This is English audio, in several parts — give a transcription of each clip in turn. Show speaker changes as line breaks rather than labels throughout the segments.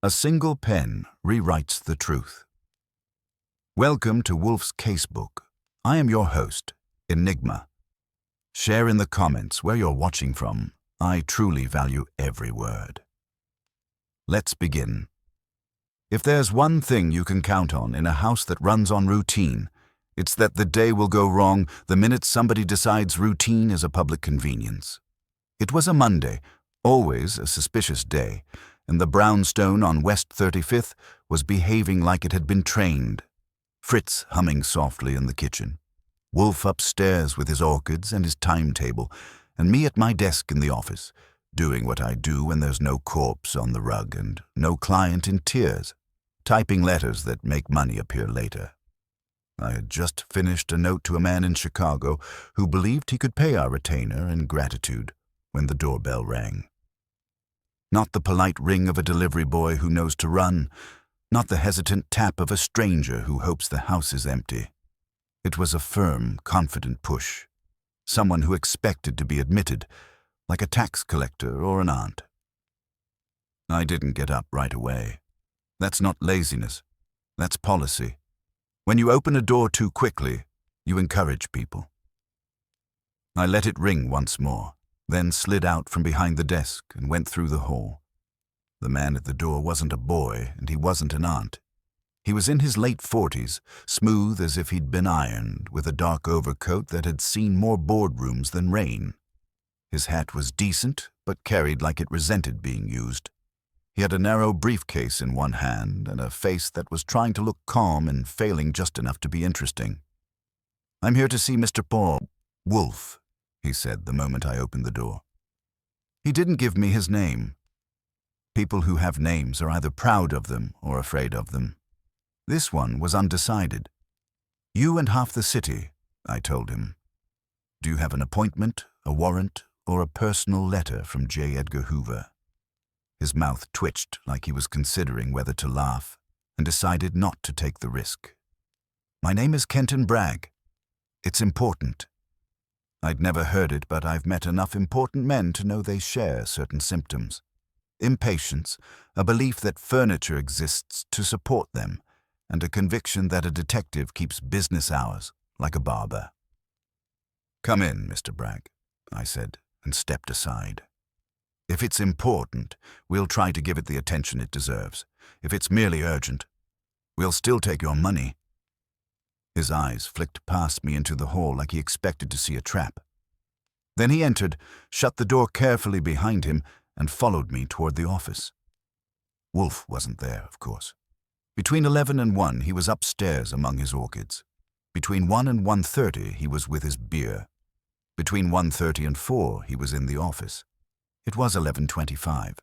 A single pen rewrites the truth. Welcome to Wolfe's Casebook. I am your host, Enigma. Share in the comments where you're watching from. I truly value every word. Let's begin. If there's one thing you can count on in a house that runs on routine, it's that the day will go wrong the minute somebody decides routine is a public convenience. It was a Monday, always a suspicious day, and the brownstone on West 35th was behaving like it had been trained. Fritz humming softly in the kitchen, Wolfe upstairs with his orchids and his timetable, and me at my desk in the office, doing what I do when there's no corpse on the rug and no client in tears, typing letters that make money appear later. I had just finished a note to a man in Chicago who believed he could pay our retainer in gratitude when the doorbell rang. Not the polite ring of a delivery boy who knows to run, not the hesitant tap of a stranger who hopes the house is empty. It was a firm, confident push, someone who expected to be admitted, like a tax collector or an aunt. I didn't get up right away. That's not laziness. That's policy. When you open a door too quickly, you encourage people. I let it ring once more, then slid out from behind the desk and went through the hall. The man at the door wasn't a boy, and he wasn't an aunt. He was in his late 40s, smooth as if he'd been ironed, with a dark overcoat that had seen more boardrooms than rain. His hat was decent, but carried like it resented being used. He had a narrow briefcase in one hand and a face that was trying to look calm and failing just enough to be interesting. "I'm here to see Mr. Paul Wolfe," he said the moment I opened the door. He didn't give me his name. People who have names are either proud of them or afraid of them. This one was undecided. "You and half the city," I told him. "Do you have an appointment, a warrant, or a personal letter from J. Edgar Hoover?" His mouth twitched like he was considering whether to laugh, and decided not to take the risk. "My name is Kenton Bragg. It's important." I'd never heard it, but I've met enough important men to know they share certain symptoms. Impatience, a belief that furniture exists to support them, and a conviction that a detective keeps business hours like a barber. "Come in, Mr. Bragg," I said, and stepped aside. "If it's important, we'll try to give it the attention it deserves. If it's merely urgent, we'll still take your money." His eyes flicked past me into the hall like he expected to see a trap. Then he entered, shut the door carefully behind him, and followed me toward the office. Wolfe wasn't there, of course. Between 11 and 1, he was upstairs among his orchids. Between 1 and 1:30, he was with his beer. Between 1:30 and 4, he was in the office. It was 11:25.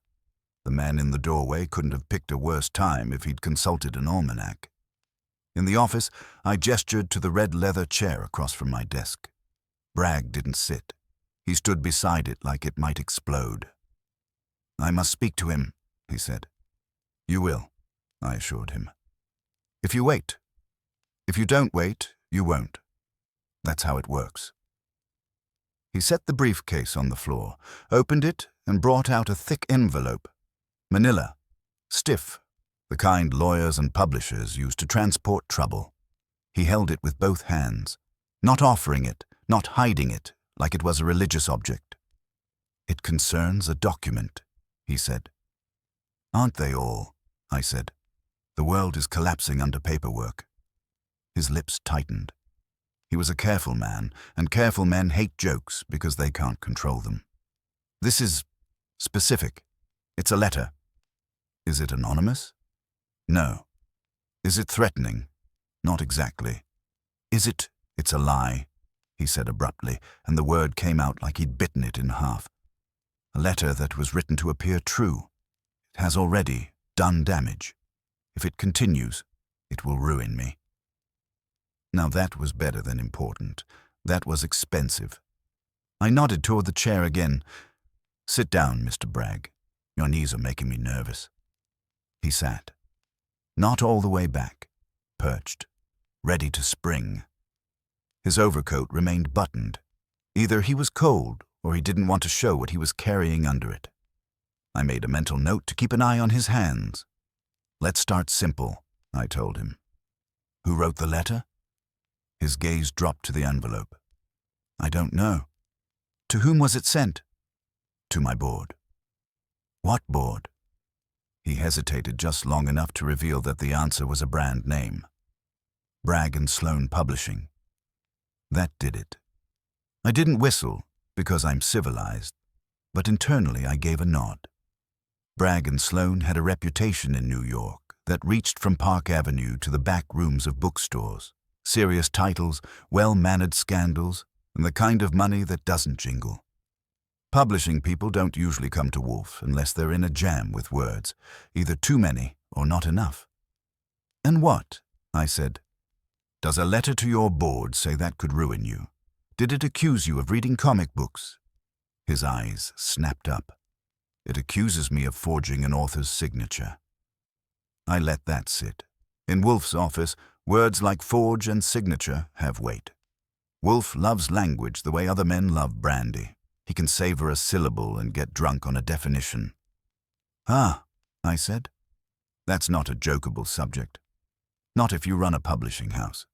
The man in the doorway couldn't have picked a worse time if he'd consulted an almanac. In the office, I gestured to the red leather chair across from my desk. Bragg didn't sit. He stood beside it like it might explode. "I must speak to him," he said. "You will," I assured him. "If you wait. If you don't wait, you won't. That's how it works." He set the briefcase on the floor, opened it, and brought out a thick envelope. Manila. Stiff. The kind lawyers and publishers use to transport trouble. He held it with both hands, not offering it, not hiding it, like it was a religious object. "It concerns a document," he said. "Aren't they all?" I said. "The world is collapsing under paperwork." His lips tightened. He was a careful man, and careful men hate jokes because they can't control them. "This is specific. It's a letter." "Is it anonymous?" "No." "Is it threatening?" "Not exactly." It's a lie," he said abruptly, and the word came out like he'd bitten it in half. "A letter that was written to appear true. It has already done damage. If it continues, it will ruin me." Now that was better than important. That was expensive. I nodded toward the chair again. "Sit down, Mr. Bragg. Your knees are making me nervous." He sat. Not all the way back, perched, ready to spring. His overcoat remained buttoned. Either he was cold or he didn't want to show what he was carrying under it. I made a mental note to keep an eye on his hands. Let's start simple, I told him. Who wrote the letter? His gaze dropped to the envelope. I don't know. To whom was it sent? To my board. What board? He hesitated just long enough to reveal that the answer was a brand name. Bragg and Sloan Publishing. That did it. I didn't whistle, because I'm civilized, but internally I gave a nod. Bragg and Sloan had a reputation in New York that reached from Park Avenue to the back rooms of bookstores. Serious titles, well-mannered scandals, and the kind of money that doesn't jingle. Publishing people don't usually come to Wolfe unless they're in a jam with words, either too many or not enough. And what? I said. Does a letter to your board say that could ruin you? Did it accuse you of reading comic books? His eyes snapped up. It accuses me of forging an author's signature. I let that sit. In Wolfe's office, words like forge and signature have weight. Wolfe loves language the way other men love brandy. He can savor a syllable and get drunk on a definition. Ah, I said. That's not a jokeable subject. Not if you run a publishing house.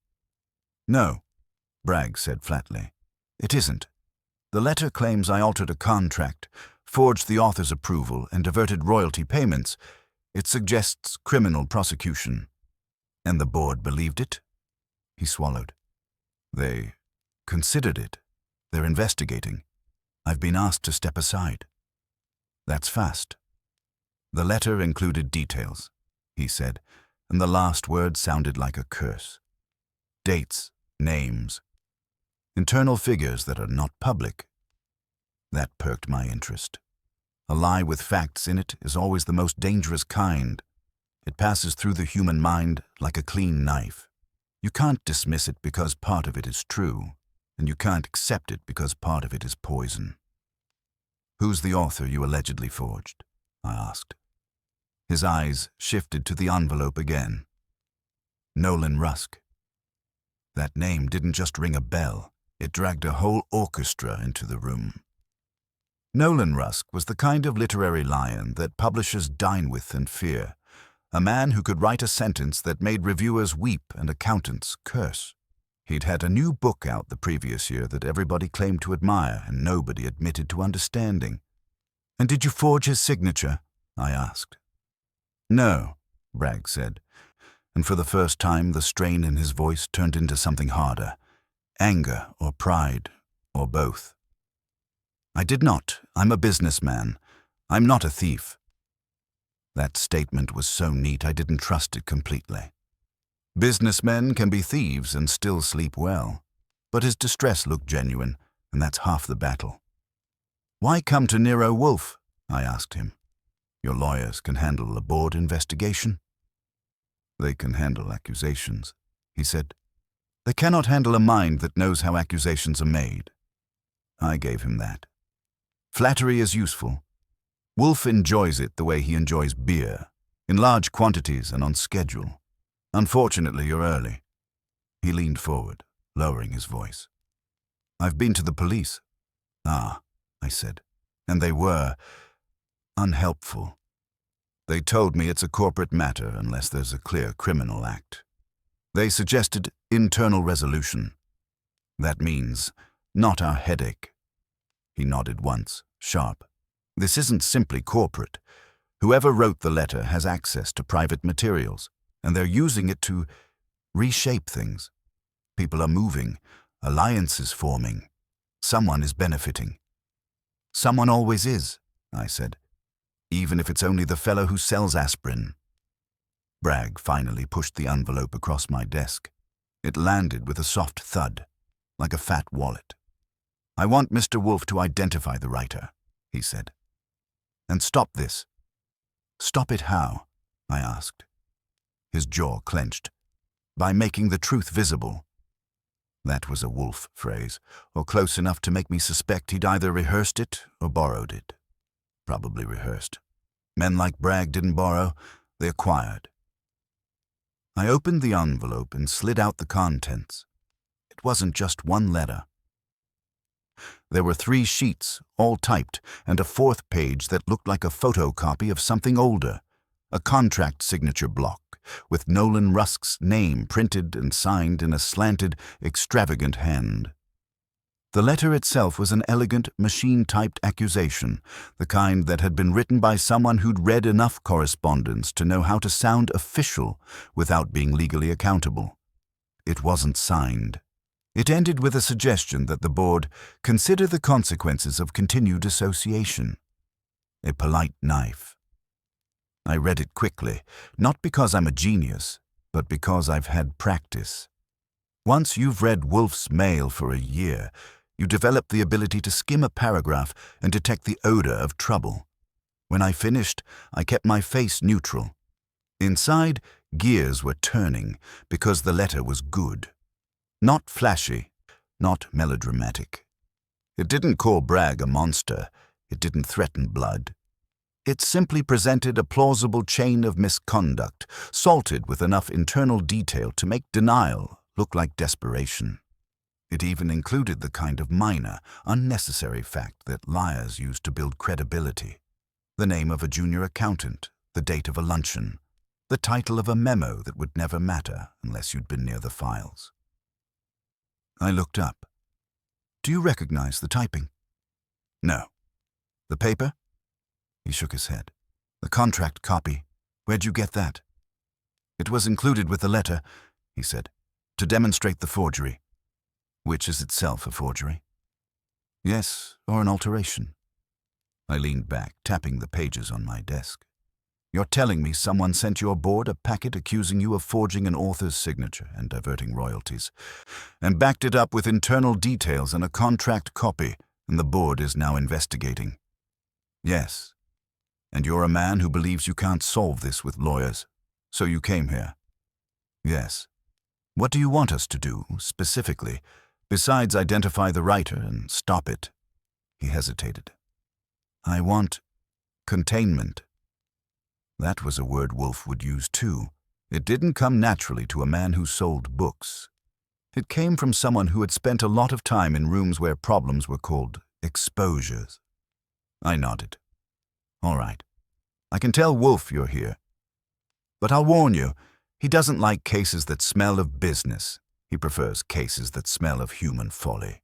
No, Bragg said flatly. It isn't. The letter claims I altered a contract, forged the author's approval, and diverted royalty payments. It suggests criminal prosecution. And the board believed it? He swallowed. They considered it. They're investigating. I've been asked to step aside. That's fast. The letter included details, he said, and the last word sounded like a curse. Dates, names, internal figures that are not public. That perked my interest. A lie with facts in it is always the most dangerous kind. It passes through the human mind like a clean knife. You can't dismiss it because part of it is true, and you can't accept it because part of it is poison. Who's the author you allegedly forged? I asked. His eyes shifted to the envelope again. Nolan Rusk. That name didn't just ring a bell, it dragged a whole orchestra into the room. Nolan Rusk was the kind of literary lion that publishers dine with and fear, a man who could write a sentence that made reviewers weep and accountants curse. He'd had a new book out the previous year that everybody claimed to admire and nobody admitted to understanding. And did you forge his signature? I asked. No, Bragg said, and for the first time the strain in his voice turned into something harder, anger or pride or both. I did not. I'm a businessman. I'm not a thief. That statement was so neat I didn't trust it completely. Businessmen can be thieves and still sleep well, but his distress looked genuine, and that's half the battle. Why come to Nero Wolfe? I asked him. Your lawyers can handle a board investigation. They can handle accusations, he said. They cannot handle a mind that knows how accusations are made. I gave him that. Flattery is useful. Wolfe enjoys it the way he enjoys beer, in large quantities and on schedule. Unfortunately, you're early. He leaned forward, lowering his voice. I've been to the police. Ah, I said, and they were unhelpful. They told me it's a corporate matter unless there's a clear criminal act. They suggested internal resolution. That means not our headache. He nodded once, sharp. This isn't simply corporate. Whoever wrote the letter has access to private materials, and they're using it to reshape things. People are moving, alliances forming. Someone is benefiting. Someone always is, I said, even if it's only the fellow who sells aspirin. Bragg finally pushed the envelope across my desk. It landed with a soft thud, like a fat wallet. I want Mr. Wolfe to identify the writer, he said. And stop this. Stop it how? I asked. His jaw clenched. By making the truth visible. That was a Wolfe phrase, or close enough to make me suspect he'd either rehearsed it or borrowed it. Probably rehearsed. Men like Bragg didn't borrow, they acquired. I opened the envelope and slid out the contents. It wasn't just one letter. There were 3 sheets, all typed, and a 4th page that looked like a photocopy of something older, a contract signature block, with Nolan Rusk's name printed and signed in a slanted, extravagant hand. The letter itself was an elegant, machine-typed accusation, the kind that had been written by someone who'd read enough correspondence to know how to sound official without being legally accountable. It wasn't signed. It ended with a suggestion that the board consider the consequences of continued association. A polite knife. I read it quickly, not because I'm a genius, but because I've had practice. Once you've read Wolfe's mail for a year, you develop the ability to skim a paragraph and detect the odor of trouble. When I finished, I kept my face neutral. Inside, gears were turning because the letter was good. Not flashy, not melodramatic. It didn't call Bragg a monster. It didn't threaten blood. It simply presented a plausible chain of misconduct, salted with enough internal detail to make denial look like desperation. It even included the kind of minor, unnecessary fact that liars use to build credibility. The name of a junior accountant, the date of a luncheon, the title of a memo that would never matter unless you'd been near the files. I looked up. Do you recognize the typing? No. The paper? He shook his head. The contract copy. Where'd you get that? It was included with the letter, he said, to demonstrate the forgery. Which is itself a forgery. Yes, or an alteration. I leaned back, tapping the pages on my desk. You're telling me someone sent your board a packet accusing you of forging an author's signature and diverting royalties, and backed it up with internal details and a contract copy, and the board is now investigating. Yes. And you're a man who believes you can't solve this with lawyers, so you came here. Yes. What do you want us to do, specifically, besides identify the writer and stop it? He hesitated. I want containment. That was a word Wolfe would use too. It didn't come naturally to a man who sold books. It came from someone who had spent a lot of time in rooms where problems were called exposures. I nodded. All right. I can tell Wolfe you're here. But I'll warn you, he doesn't like cases that smell of business. He prefers cases that smell of human folly.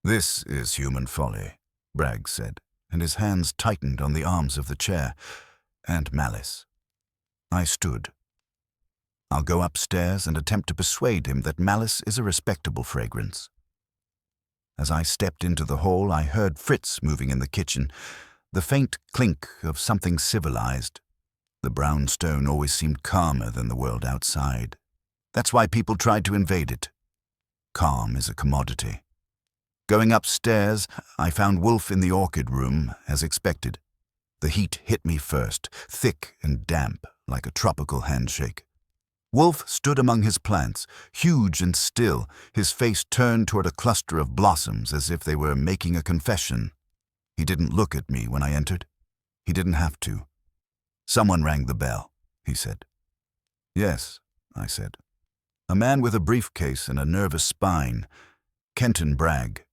This is human folly, Bragg said, and his hands tightened on the arms of the chair. And malice. I stood. I'll go upstairs and attempt to persuade him that malice is a respectable fragrance. As I stepped into the hall, I heard Fritz moving in the kitchen, the faint clink of something civilized. The brown stone always seemed calmer than the world outside. That's why people tried to invade it. Calm is a commodity. Going upstairs, I found Wolfe in the orchid room, as expected. The heat hit me first, thick and damp, like a tropical handshake. Wolfe stood among his plants, huge and still, his face turned toward a cluster of blossoms as if they were making a confession. He didn't look at me when I entered. He didn't have to. Someone rang the bell, he said. Yes, I said. A man with a briefcase and a nervous spine. Kenton Bragg.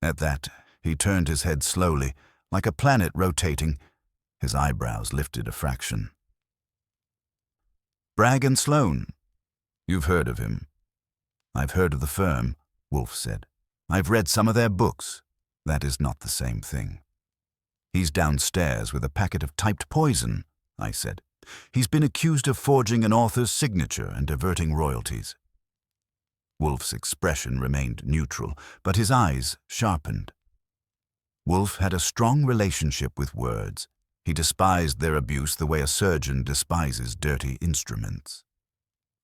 At that, he turned his head slowly, like a planet rotating. His eyebrows lifted a fraction. Bragg and Sloan. You've heard of him. I've heard of the firm, Wolfe said. I've read some of their books. That is not the same thing. He's downstairs with a packet of typed poison, I said. He's been accused of forging an author's signature and diverting royalties. Wolfe's expression remained neutral, but his eyes sharpened. Wolfe had a strong relationship with words. He despised their abuse the way a surgeon despises dirty instruments.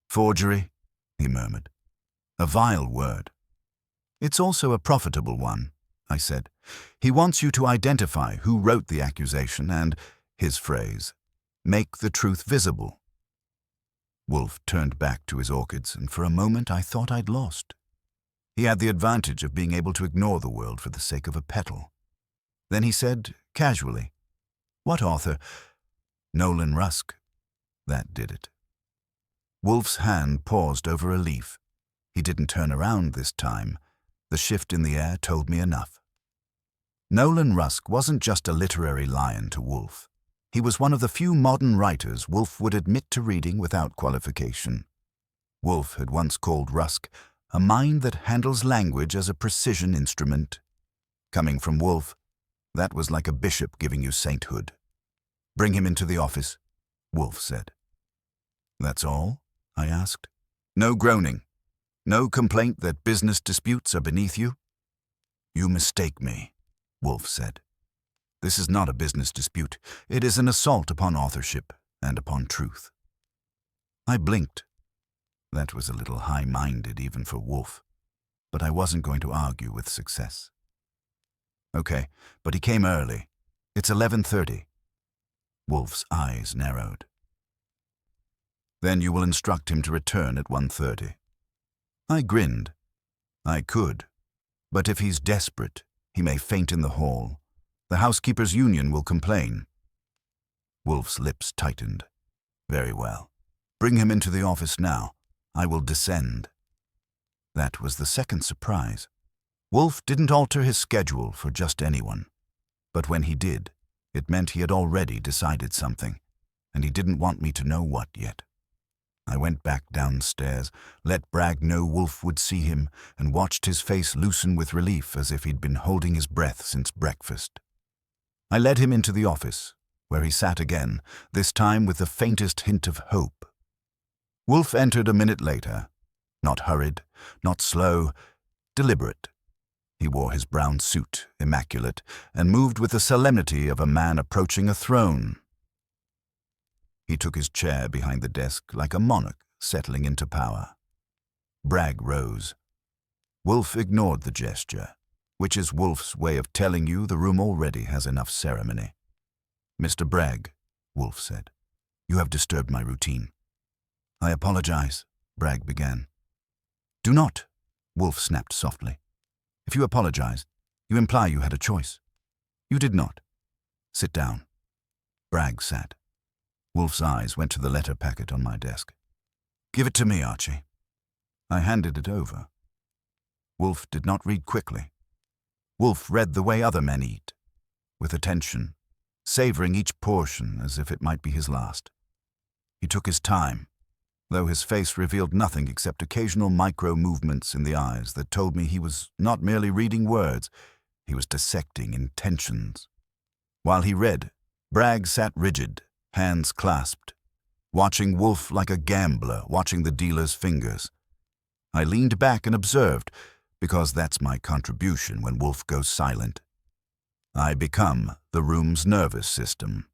Forgery, he murmured. A vile word. It's also a profitable one, I said. He wants you to identify who wrote the accusation and, his phrase, make the truth visible. Wolfe turned back to his orchids, and for a moment I thought I'd lost. He had the advantage of being able to ignore the world for the sake of a petal. Then he said, casually, What author? Nolan Rusk. That did it. Wolfe's hand paused over a leaf. He didn't turn around this time. The shift in the air told me enough. Nolan Rusk wasn't just a literary lion to Wolfe. He was one of the few modern writers Wolfe would admit to reading without qualification. Wolfe had once called Rusk a mind that handles language as a precision instrument. Coming from Wolfe, that was like a bishop giving you sainthood. "Bring him into the office," Wolfe said. "That's all?" I asked. "No groaning? No complaint that business disputes are beneath you?" "You mistake me," Wolfe said. "This is not a business dispute. It is an assault upon authorship and upon truth." I blinked. That was a little high-minded even for Wolfe, but I wasn't going to argue with success. "Okay, but he came early. It's 11:30. Wolfe's eyes narrowed. "Then you will instruct him to return at 1:30. I grinned. I could, but if he's desperate, he may faint in the hall. The housekeepers' union will complain. Wolfe's lips tightened. "Very well. Bring him into the office now. I will descend." That was the second surprise. Wolfe didn't alter his schedule for just anyone. But when he did, it meant he had already decided something, and he didn't want me to know what yet. I went back downstairs, let Bragg know Wolfe would see him, and watched his face loosen with relief as if he'd been holding his breath since breakfast. I led him into the office, where he sat again, this time with the faintest hint of hope. Wolfe entered a minute later, not hurried, not slow, deliberate. He wore his brown suit, immaculate, and moved with the solemnity of a man approaching a throne. He took his chair behind the desk like a monarch settling into power. Bragg rose. Wolfe ignored the gesture, which is Wolfe's way of telling you the room already has enough ceremony. "Mr. Bragg," Wolfe said, "you have disturbed my routine." "I apologize," Bragg began. "Do not," Wolfe snapped softly. "If you apologize, you imply you had a choice. You did not. Sit down." Bragg sat. Wolfe's eyes went to the letter packet on my desk. "Give it to me, Archie." I handed it over. Wolfe did not read quickly. Wolfe read the way other men eat, with attention, savoring each portion as if it might be his last. He took his time, though his face revealed nothing except occasional micro-movements in the eyes that told me he was not merely reading words, he was dissecting intentions. While he read, Bragg sat rigid, hands clasped, watching Wolfe like a gambler watching the dealer's fingers. I leaned back and observed, because that's my contribution when Wolfe goes silent. I become the room's nervous system.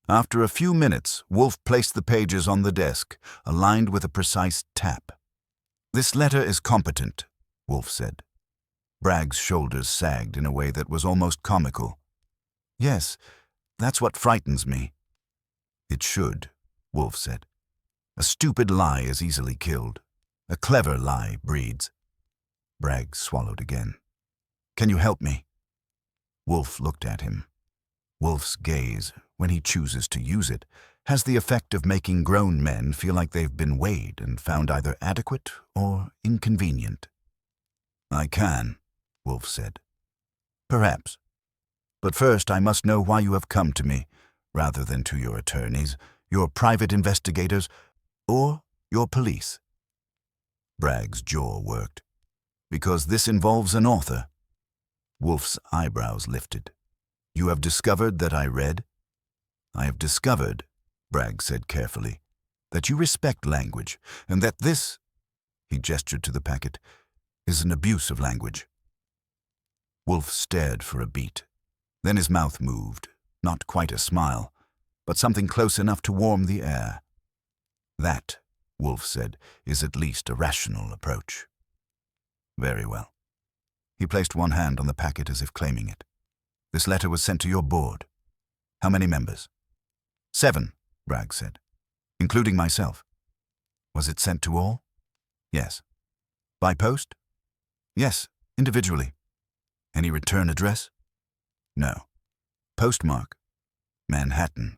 After a few minutes, Wolfe placed the pages on the desk, aligned with a precise tap. "This letter is competent," Wolfe said. Bragg's shoulders sagged in a way that was almost comical. "Yes, that's what frightens me." "It should," Wolfe said. "A stupid lie is easily killed. A clever lie breeds." Bragg swallowed again. "Can you help me?" Wolfe looked at him. Wolfe's gaze, when he chooses to use it, has the effect of making grown men feel like they've been weighed and found either adequate or inconvenient. "I can," Wolfe said. "Perhaps. But first I must know why you have come to me, rather than to your attorneys, your private investigators, or your police." Bragg's jaw worked. "Because this involves an author." Wolfe's eyebrows lifted. "You have discovered that I read?" "I have discovered," Bragg said carefully, "that you respect language, and that this," he gestured to the packet, "is an abuse of language." Wolfe stared for a beat. Then his mouth moved, not quite a smile, but something close enough to warm the air. "That," Wolfe said, "is at least a rational approach." "Very well." He placed one hand on the packet as if claiming it. "This letter was sent to your board. How many members?" "7, Bragg said, "including myself." "Was it sent to all?" "Yes." "By post?" "Yes, individually." "Any return address?" "No." "Postmark?" "Manhattan."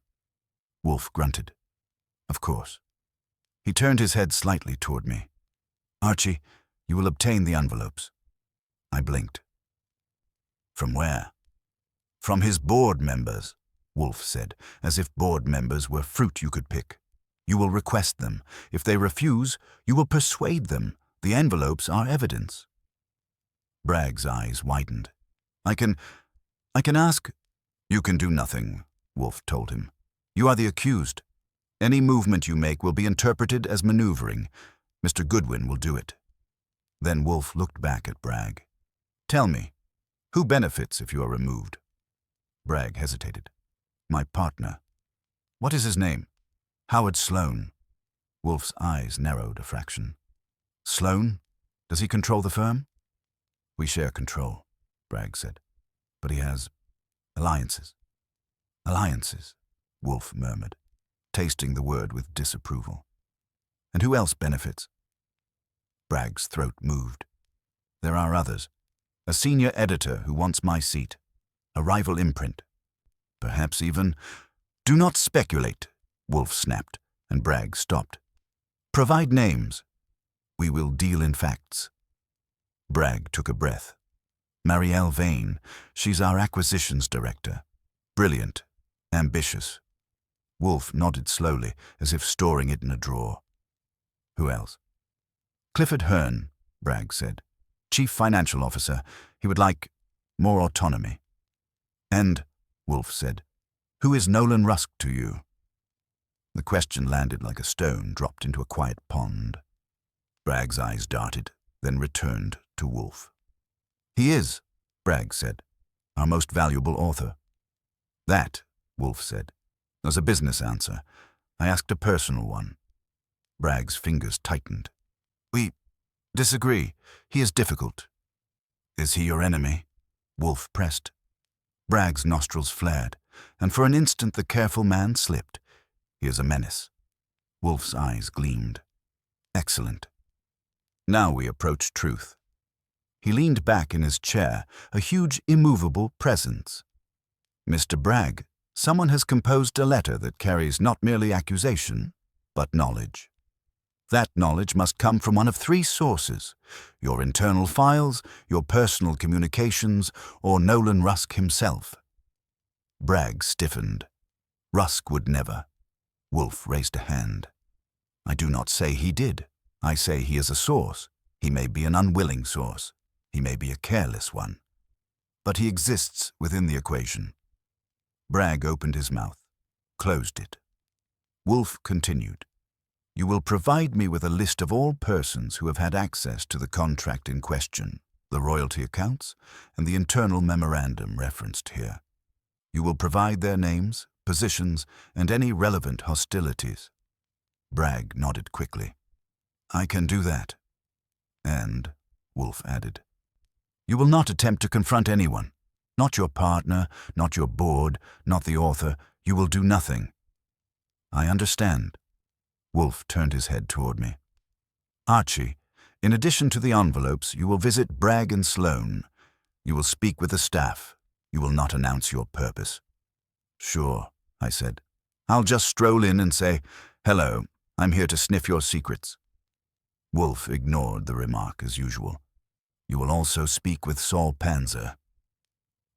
Wolfe grunted. "Of course." He turned his head slightly toward me. "Archie, you will obtain the envelopes." I blinked. "From where?" "From his board members." Wolfe said, as if board members were fruit you could pick. You will request them. If they refuse, you will persuade them. The envelopes are evidence. Bragg's eyes widened. I can ask. You can do nothing, Wolfe told him. You are the accused. Any movement you make will be interpreted as maneuvering. Mr. Goodwin will do it. Then Wolfe looked back at Bragg. Tell me, who benefits if you are removed? Bragg hesitated. My partner. What is his name? Howard Sloan. Wolfe's eyes narrowed a fraction. Sloan? Does he control the firm? We share control, Bragg said. But he has alliances. Alliances, Wolfe murmured, tasting the word with disapproval. And who else benefits? Bragg's throat moved. There are others. A senior editor who wants my seat. A rival imprint. Perhaps even... Do not speculate, Wolfe snapped, and Bragg stopped. Provide names. We will deal in facts. Bragg took a breath. Marielle Vane, she's our acquisitions director. Brilliant. Ambitious. Wolfe nodded slowly, as if storing it in a drawer. Who else? Clifford Hearn, Bragg said. Chief Financial Officer. He would like more autonomy. And, Wolfe said, who is Nolan Rusk to you? The question landed like a stone dropped into a quiet pond. Bragg's eyes darted, then returned to Wolfe. He is, Bragg said, our most valuable author. That, Wolfe said, was a business answer. I asked a personal one. Bragg's fingers tightened. We disagree. He is difficult. Is he your enemy? Wolfe pressed. Bragg's nostrils flared, and for an instant the careful man slipped. He is a menace. Wolfe's eyes gleamed. Excellent. Now we approach truth. He leaned back in his chair, a huge immovable presence. Mr. Bragg, someone has composed a letter that carries not merely accusation, but knowledge. That knowledge must come from one of three sources: your internal files, your personal communications, or Nolan Rusk himself. Bragg stiffened. Rusk would never. Wolfe raised a hand. I do not say he did. I say he is a source. He may be an unwilling source. He may be a careless one. But he exists within the equation. Bragg opened his mouth, closed it. Wolfe continued. You will provide me with a list of all persons who have had access to the contract in question, the royalty accounts, and the internal memorandum referenced here. You will provide their names, positions, and any relevant hostilities. Bragg nodded quickly. I can do that. And, Wolfe added, you will not attempt to confront anyone. Not your partner, not your board, not the author. You will do nothing. I understand. Wolfe turned his head toward me. Archie, in addition to the envelopes, you will visit Bragg and Sloan. You will speak with the staff. You will not announce your purpose. Sure, I said. I'll just stroll in and say, hello, I'm here to sniff your secrets. Wolfe ignored the remark as usual. You will also speak with Saul Panzer.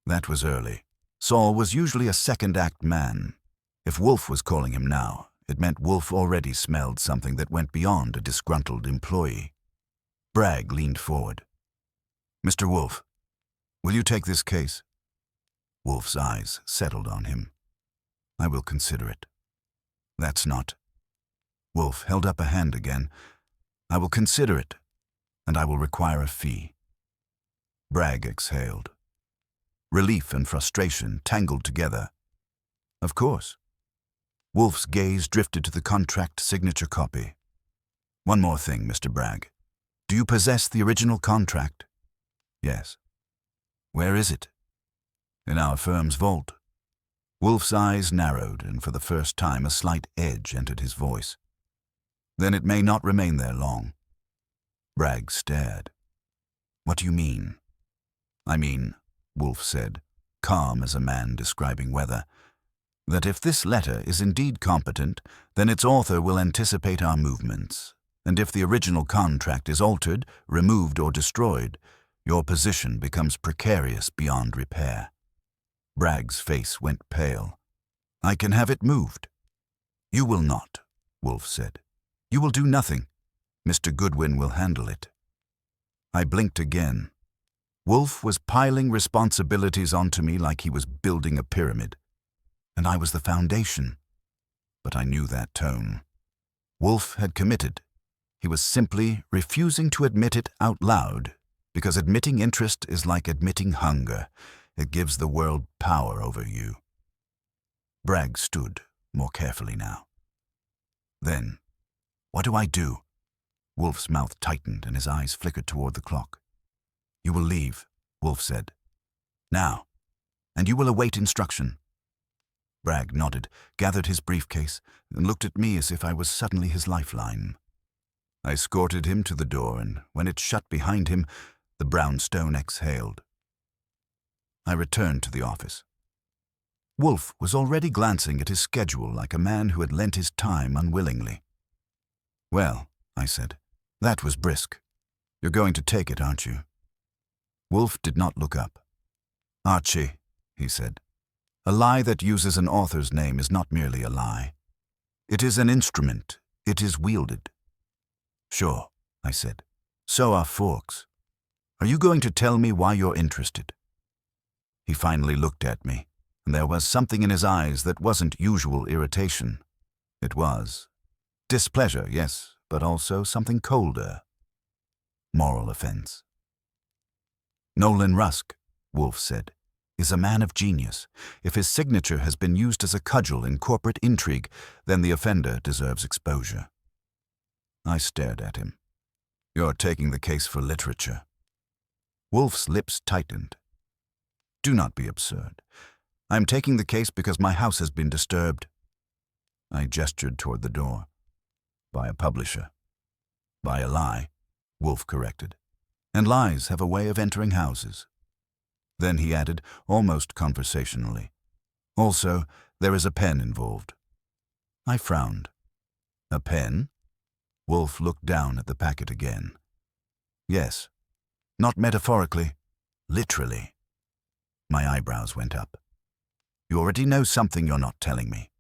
That was early. Saul was usually a second-act man. If Wolfe was calling him now, it meant Wolfe already smelled something that went beyond a disgruntled employee. Bragg leaned forward. Mr. Wolfe, will you take this case? Wolfe's eyes settled on him. I will consider it. That's not. Wolfe held up a hand again. I will consider it, and I will require a fee. Bragg exhaled. Relief and frustration tangled together. Of course. Wolfe's gaze drifted to the contract signature copy. One more thing, Mr. Bragg. Do you possess the original contract? Yes. Where is it? In our firm's vault. Wolfe's eyes narrowed, and for the first time a slight edge entered his voice. Then it may not remain there long. Bragg stared. What do you mean? I mean, Wolfe said, calm as a man describing weather, that if this letter is indeed competent, then its author will anticipate our movements, and if the original contract is altered, removed, or destroyed, your position becomes precarious beyond repair. Bragg's face went pale. I can have it moved. You will not, Wolfe said. You will do nothing. Mr. Goodwin will handle it. I blinked again. Wolfe was piling responsibilities onto me like he was building a pyramid. And I was the foundation. But I knew that tone. Wolfe had committed. He was simply refusing to admit it out loud, because admitting interest is like admitting hunger. It gives the world power over you. Bragg stood more carefully now. Then, what do I do? Wolfe's mouth tightened and his eyes flickered toward the clock. You will leave, Wolfe said. Now, and you will await instruction. Bragg nodded, gathered his briefcase, and looked at me as if I was suddenly his lifeline. I escorted him to the door, and when it shut behind him, the brownstone exhaled. I returned to the office. Wolfe was already glancing at his schedule like a man who had lent his time unwillingly. Well, I said, that was brisk. You're going to take it, aren't you? Wolfe did not look up. Archie, he said, a lie that uses an author's name is not merely a lie. It is an instrument. It is wielded. Sure, I said. So are forks. Are you going to tell me why you're interested? He finally looked at me, and there was something in his eyes that wasn't usual irritation. It was displeasure, yes, but also something colder. Moral offense. Nolan Rusk, Wolfe said, is a man of genius. If his signature has been used as a cudgel in corporate intrigue, then the offender deserves exposure. I stared at him. You're taking the case for literature. Wolfe's lips tightened. Do not be absurd. I'm taking the case because my house has been disturbed. I gestured toward the door. By a publisher. By a lie, Wolfe corrected. And lies have a way of entering houses. Then he added, almost conversationally, also, there is a pen involved. I frowned. A pen? Wolfe looked down at the packet again. Yes. Not metaphorically. Literally. My eyebrows went up. You already know something you're not telling me.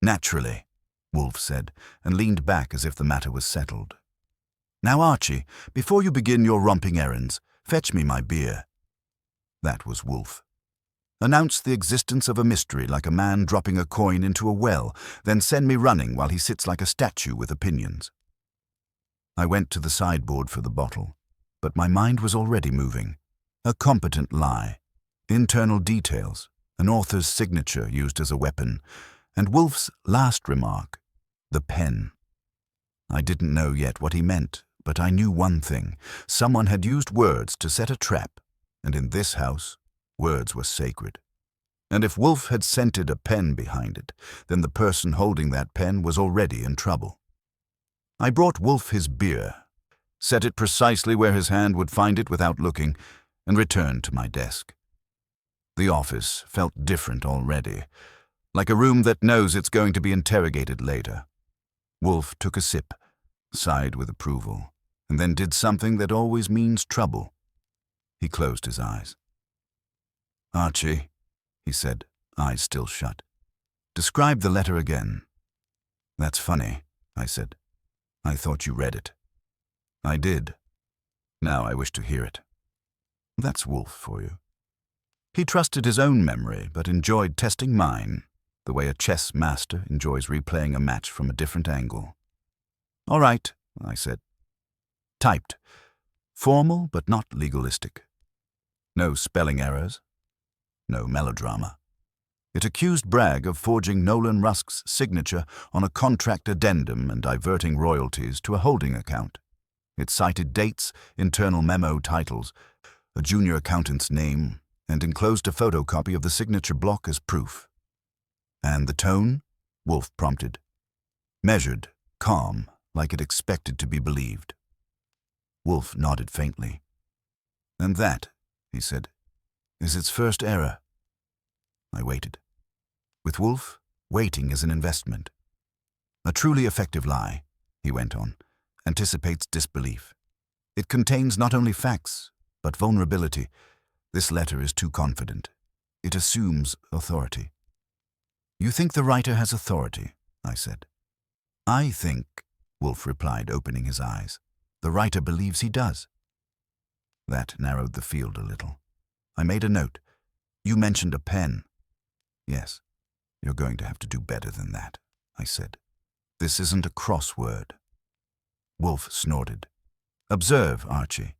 Naturally, Wolfe said, and leaned back as if the matter was settled. Now, Archie, before you begin your romping errands, fetch me my beer. That was Wolfe. Announce the existence of a mystery like a man dropping a coin into a well, then send me running while he sits like a statue with opinions. I went to the sideboard for the bottle, but my mind was already moving. A competent lie, internal details, an author's signature used as a weapon, and Wolfe's last remark, the pen. I didn't know yet what he meant, but I knew one thing. Someone had used words to set a trap, and in this house, words were sacred. And if Wolfe had scented a pen behind it, then the person holding that pen was already in trouble. I brought Wolfe his beer, set it precisely where his hand would find it without looking, and returned to my desk. The office felt different already, like a room that knows it's going to be interrogated later. Wolfe took a sip, sighed with approval, and then did something that always means trouble. He closed his eyes. Archie, he said, eyes still shut. Describe the letter again. That's funny, I said. I thought you read it. I did. Now I wish to hear it. That's Wolfe for you. He trusted his own memory, but enjoyed testing mine, the way a chess master enjoys replaying a match from a different angle. All right, I said. Typed. Formal but not legalistic. No spelling errors. No melodrama. It accused Bragg of forging Nolan Rusk's signature on a contract addendum and diverting royalties to a holding account. It cited dates, internal memo titles, a junior accountant's name, and enclosed a photocopy of the signature block as proof. And the tone? Wolfe prompted. Measured, calm, like it expected to be believed. Wolfe nodded faintly. And that, he said, is its first error. I waited. With Wolfe, waiting is an investment. A truly effective lie, he went on, anticipates disbelief. It contains not only facts, but vulnerability. This letter is too confident. It assumes authority. You think the writer has authority, I said. I think, Wolfe replied, opening his eyes, the writer believes he does. That narrowed the field a little. I made a note. You mentioned a pen. Yes, you're going to have to do better than that, I said. This isn't a crossword. Wolfe snorted. Observe, Archie.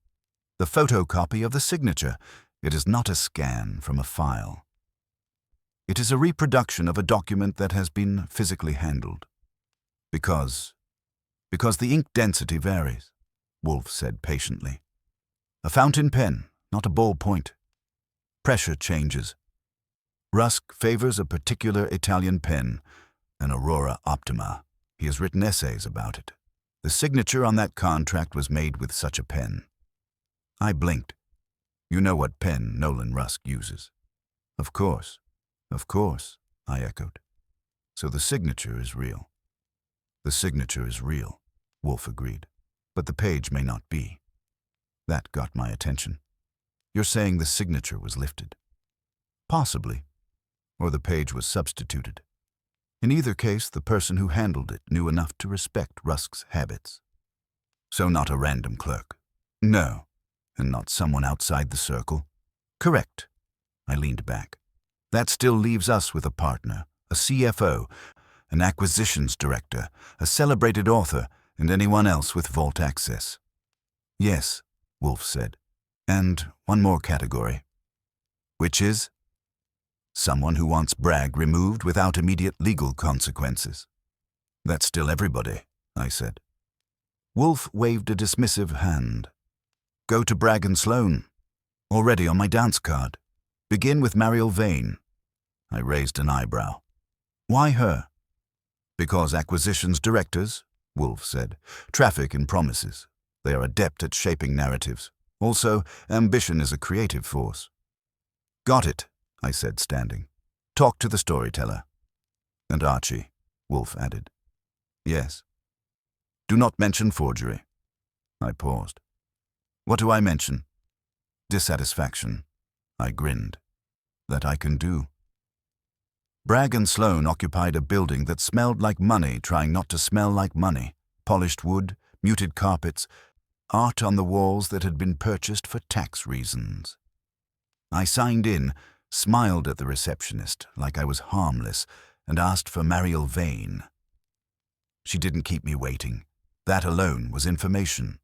The photocopy of the signature. It is not a scan from a file. It is a reproduction of a document that has been physically handled. Because the ink density varies, Wolfe said patiently. A fountain pen, not a ballpoint. Pressure changes. Rusk favors a particular Italian pen, an Aurora Optima. He has written essays about it. The signature on that contract was made with such a pen. I blinked. You know what pen Nolan Rusk uses. Of course, I echoed. So the signature is real. The signature is real, Wolfe agreed, but the page may not be. That got my attention. You're saying the signature was lifted? Possibly, or the page was substituted. In either case, the person who handled it knew enough to respect Rusk's habits. So not a random clerk? No, and not someone outside the circle? Correct. I leaned back. That still leaves us with a partner, a CFO, an acquisitions director, a celebrated author, and anyone else with vault access. Yes, Wolfe said. And one more category. Which is? Someone who wants Bragg removed without immediate legal consequences. That's still everybody, I said. Wolfe waved a dismissive hand. Go to Bragg and Sloan. Already on my dance card. Begin with Mariel Vane. I raised an eyebrow. Why her? Because acquisitions directors, Wolfe said, traffic in promises. They are adept at shaping narratives. Also, ambition is a creative force. Got it, I said, standing. Talk to the storyteller. And Archie, Wolfe added. Yes. Do not mention forgery. I paused. What do I mention? Dissatisfaction. I grinned. That I can do. Bragg and Sloan occupied a building that smelled like money trying not to smell like money. Polished wood, muted carpets, art on the walls that had been purchased for tax reasons. I signed in, smiled at the receptionist like I was harmless, and asked for Mariel Vane. She didn't keep me waiting. That alone was information.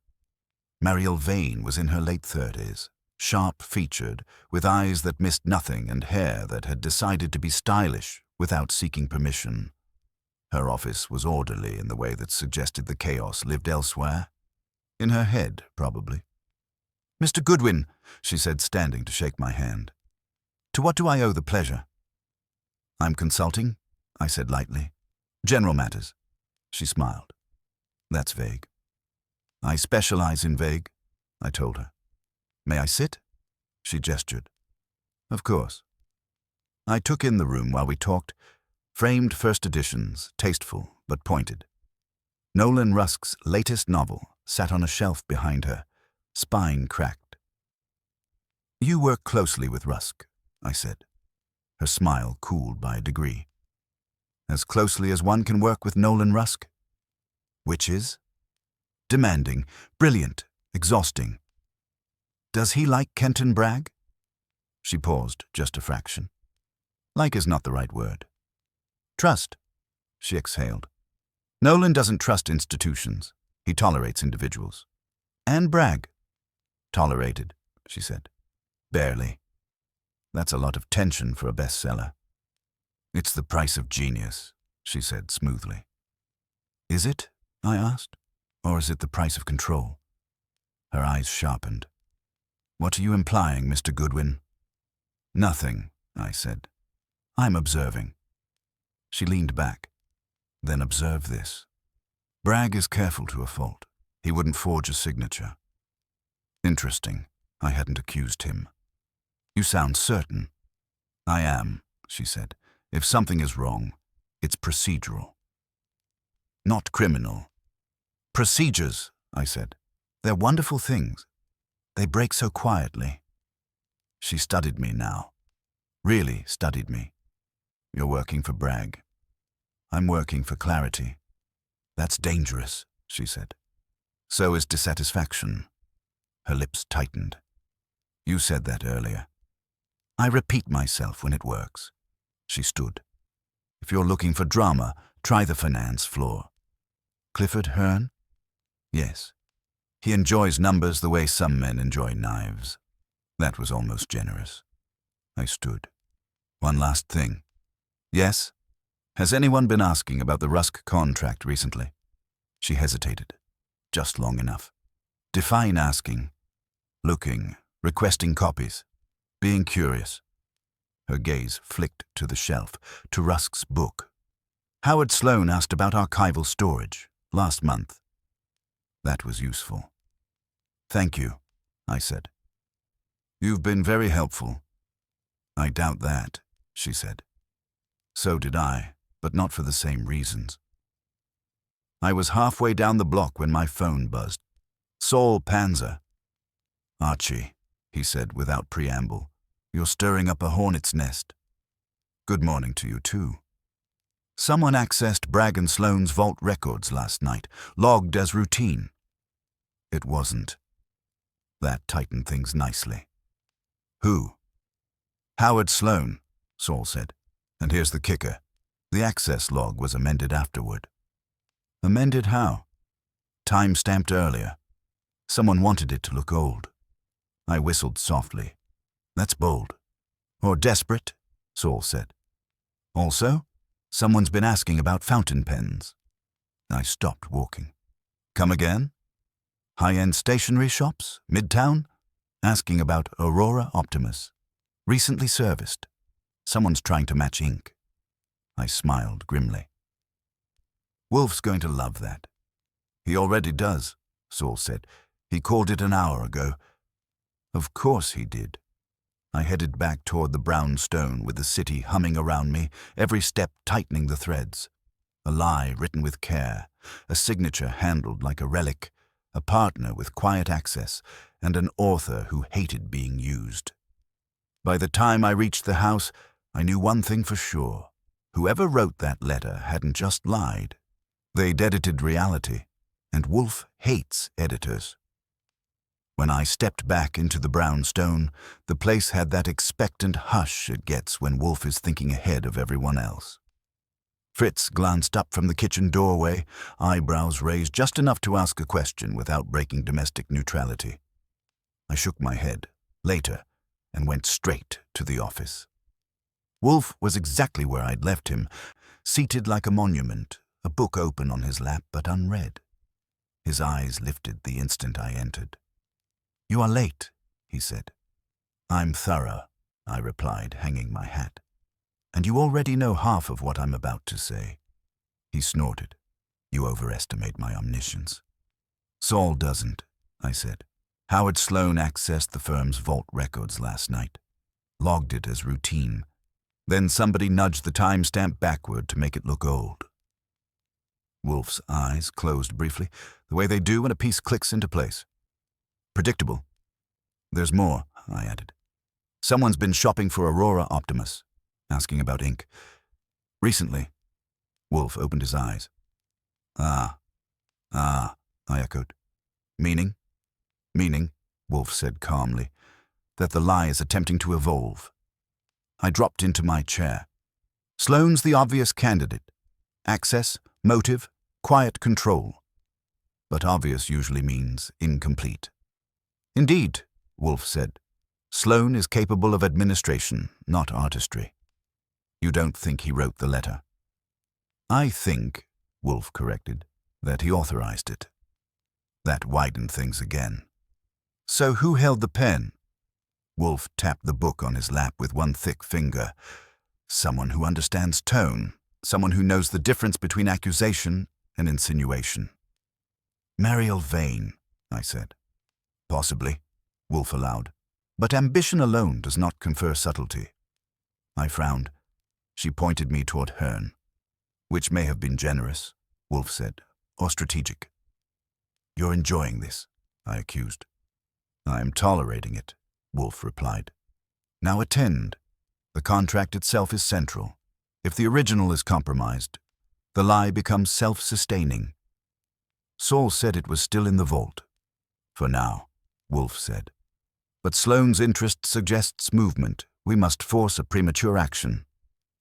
Mariel Vane was in her late 30s, sharp-featured, with eyes that missed nothing and hair that had decided to be stylish without seeking permission. Her office was orderly in the way that suggested the chaos lived elsewhere. In her head, probably. Mr. Goodwin, she said, standing to shake my hand. To what do I owe the pleasure? I'm consulting, I said lightly. General matters. She smiled. That's vague. I specialize in vague, I told her. May I sit? She gestured. Of course. I took in the room while we talked. Framed first editions, tasteful but pointed. Nolan Rusk's latest novel sat on a shelf behind her, spine cracked. You work closely with Rusk, I said. Her smile cooled by a degree. As closely as one can work with Nolan Rusk. Which is? Demanding, brilliant, exhausting. Does he like Kenton Bragg? She paused just a fraction. Like is not the right word. Trust, she exhaled. Nolan doesn't trust institutions. He tolerates individuals. And Bragg. Tolerated, she said. Barely. That's a lot of tension for a bestseller. It's the price of genius, she said smoothly. Is it? I asked. Or is it the price of control? Her eyes sharpened. What are you implying, Mr. Goodwin? Nothing, I said. I'm observing. She leaned back. Then observe this. Bragg is careful to a fault. He wouldn't forge a signature. Interesting. I hadn't accused him. You sound certain. I am, she said. If something is wrong, it's procedural. Not criminal. Procedures, I said. They're wonderful things. They break so quietly. She studied me now. Really studied me. You're working for brag. I'm working for clarity. That's dangerous, she said. So is dissatisfaction. Her lips tightened. You said that earlier. I repeat myself when it works. She stood. If you're looking for drama, try the finance floor. Clifford Hearn? Yes. He enjoys numbers the way some men enjoy knives. That was almost generous. I stood. One last thing. Yes? Has anyone been asking about the Rusk contract recently? She hesitated. Just long enough. Define asking. Looking, requesting copies, being curious. Her gaze flicked to the shelf, to Rusk's book. Howard Sloan asked about archival storage last month. That was useful. Thank you, I said. You've been very helpful. I doubt that, she said. So did I, but not for the same reasons. I was halfway down the block when my phone buzzed. Saul Panzer. Archie, he said without preamble, you're stirring up a hornet's nest. Good morning to you too. Someone accessed Bragg and Sloan's vault records last night, logged as routine. It wasn't. That tightened things nicely. Who? Howard Sloan, Saul said. And here's the kicker. The access log was amended afterward. Amended how? Time-stamped earlier. Someone wanted it to look old. I whistled softly. That's bold. Or desperate, Saul said. Also, someone's been asking about fountain pens. I stopped walking. Come again? High-end stationery shops? Midtown? Asking about Aurora Optimus. Recently serviced. Someone's trying to match ink. I smiled grimly. Wolfe's going to love that. He already does, Saul said. He called it an hour ago. Of course he did. I headed back toward the brown stone with the city humming around me, every step tightening the threads. A lie written with care, a signature handled like a relic, a partner with quiet access, and an author who hated being used. By the time I reached the house, I knew one thing for sure. Whoever wrote that letter hadn't just lied. They'd edited reality, and Wolfe hates editors. When I stepped back into the brown stone, the place had that expectant hush it gets when Wolfe is thinking ahead of everyone else. Fritz glanced up from the kitchen doorway, eyebrows raised just enough to ask a question without breaking domestic neutrality. I shook my head, later, and went straight to the office. Wolfe was exactly where I'd left him, seated like a monument, a book open on his lap but unread. His eyes lifted the instant I entered. You are late, he said. I'm thorough, I replied, hanging my hat. And you already know half of what I'm about to say. He snorted. You overestimate my omniscience. Saul doesn't, I said. Howard Sloan accessed the firm's vault records last night. Logged it as routine. Then somebody nudged the timestamp backward to make it look old. Wolfe's eyes closed briefly, the way they do when a piece clicks into place. Predictable. There's more, I added. Someone's been shopping for Aurora Optimus, asking about ink. Recently. Wolfe opened his eyes. Ah, I echoed. Meaning? Meaning, Wolfe said calmly, that the lie is attempting to evolve. I dropped into my chair. Sloan's the obvious candidate. Access, motive, quiet control. But obvious usually means incomplete. Indeed, Wolfe said. Sloan is capable of administration, not artistry. You don't think he wrote the letter? I think, Wolfe corrected, that he authorized it. That widened things again. So who held the pen? Wolfe tapped the book on his lap with one thick finger. Someone who understands tone, someone who knows the difference between accusation and insinuation. Mariel Vane, I said. Possibly, Wolfe allowed. But ambition alone does not confer subtlety. I frowned. She pointed me toward Hearn. Which may have been generous, Wolfe said, or strategic. You're enjoying this, I accused. I am tolerating it, Wolfe replied. Now attend. The contract itself is central. If the original is compromised, the lie becomes self-sustaining. Saul said it was still in the vault. For now, Wolfe said. But Sloane's interest suggests movement. We must force a premature action.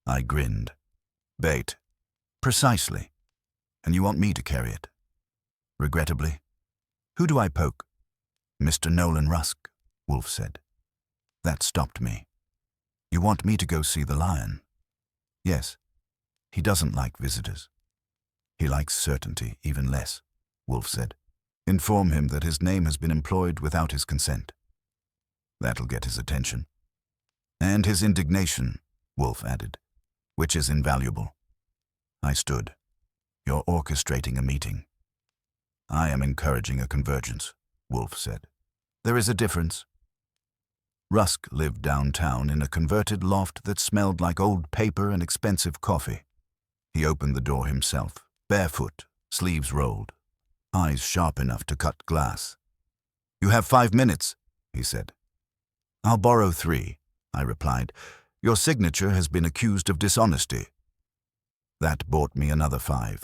I grinned. Bait. Precisely. And you want me to carry it? Regrettably. Who do I poke? Mr. Nolan Rusk, Wolfe said. That stopped me. You want me to go see the lion? Yes. He doesn't like visitors. He likes certainty, even less, Wolfe said. Inform him that his name has been employed without his consent. That'll get his attention. And his indignation, Wolfe added, which is invaluable. I stood. You're orchestrating a meeting. I am encouraging a convergence, Wolfe said. There is a difference. Rusk lived downtown in a converted loft that smelled like old paper and expensive coffee. He opened the door himself, barefoot, sleeves rolled, eyes sharp enough to cut glass. You have 5 minutes, he said. I'll borrow 3, I replied. Your signature has been accused of dishonesty. That bought me another 5.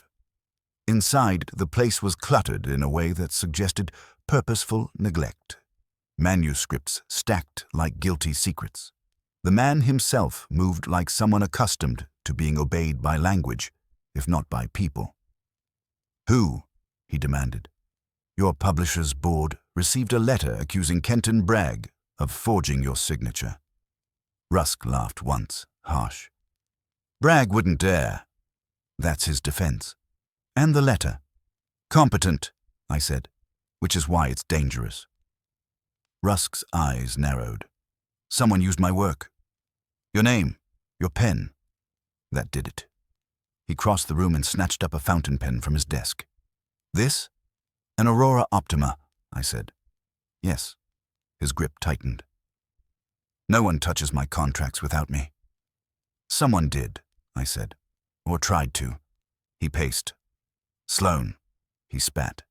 Inside, the place was cluttered in a way that suggested purposeful neglect. Manuscripts stacked like guilty secrets. The man himself moved like someone accustomed to being obeyed by language, if not by people. Who? He demanded. Your publisher's board received a letter accusing Kenton Bragg of forging your signature. Rusk laughed once, harsh. Bragg wouldn't dare. That's his defense. And the letter. Competent, I said, which is why it's dangerous. Rusk's eyes narrowed. Someone used my work. Your name, your pen. That did it. He crossed the room and snatched up a fountain pen from his desk. This? An Aurora Optima, I said. Yes. His grip tightened. No one touches my contracts without me. Someone did, I said, or tried to. He paced. Sloane, he spat.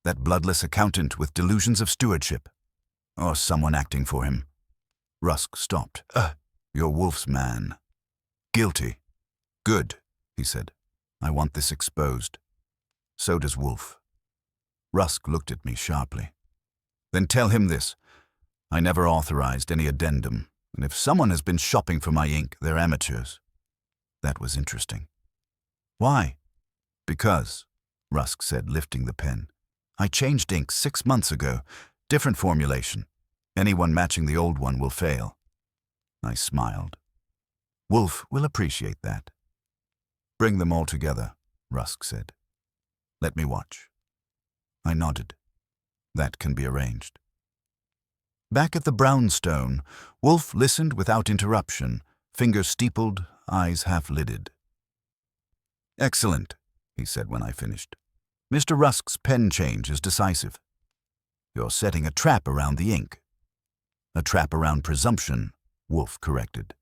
That bloodless accountant with delusions of stewardship. Or someone acting for him. Rusk stopped. You're Wolfe's man. Guilty. Good, he said. I want this exposed. So does Wolfe. Rusk looked at me sharply. Then tell him this. I never authorized any addendum, and if someone has been shopping for my ink, they're amateurs. That was interesting. Why? Because, Rusk said, lifting the pen. I changed ink 6 months ago. Different formulation. Anyone matching the old one will fail. I smiled. Wolfe will appreciate that. Bring them all together, Rusk said. Let me watch. I nodded. That can be arranged. Back at the brownstone, Wolfe listened without interruption, fingers steepled, eyes half-lidded. Excellent, he said when I finished. Mr. Rusk's pen change is decisive. You're setting a trap around the ink. A trap around presumption, Wolfe corrected.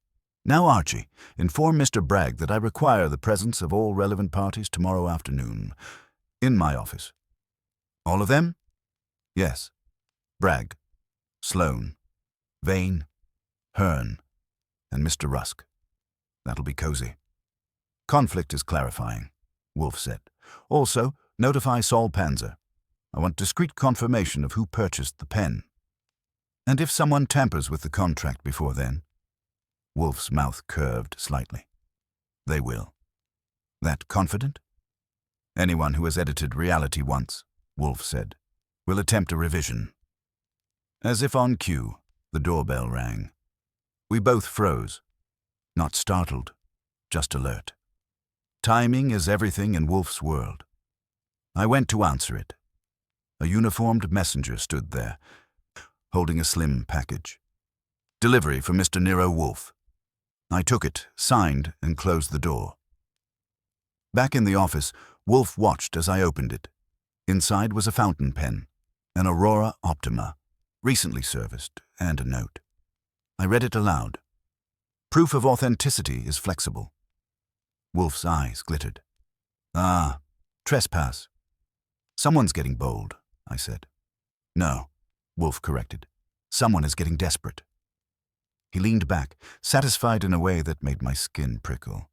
Now, Archie, inform Mr. Bragg that I require the presence of all relevant parties tomorrow afternoon, in my office. All of them? Yes. Bragg, Sloane, Vane, Hearn, and Mr. Rusk. That'll be cozy. Conflict is clarifying, Wolfe said. Also, notify Saul Panzer. I want discreet confirmation of who purchased the pen. And if someone tampers with the contract before then? Wolfe's mouth curved slightly. They will. That confident? Anyone who has edited reality once, Wolfe said, will attempt a revision. As if on cue, the doorbell rang. We both froze. Not startled, just alert. Timing is everything in Wolfe's world. I went to answer it. A uniformed messenger stood there, holding a slim package. Delivery for Mr. Nero Wolfe. I took it, signed, and closed the door. Back in the office, Wolfe watched as I opened it. Inside was a fountain pen, an Aurora Optima, recently serviced, and a note. I read it aloud. Proof of authenticity is flexible. Wolfe's eyes glittered. Ah, trespass. Someone's getting bold, I said. No, Wolfe corrected. Someone is getting desperate. He leaned back, satisfied in a way that made my skin prickle.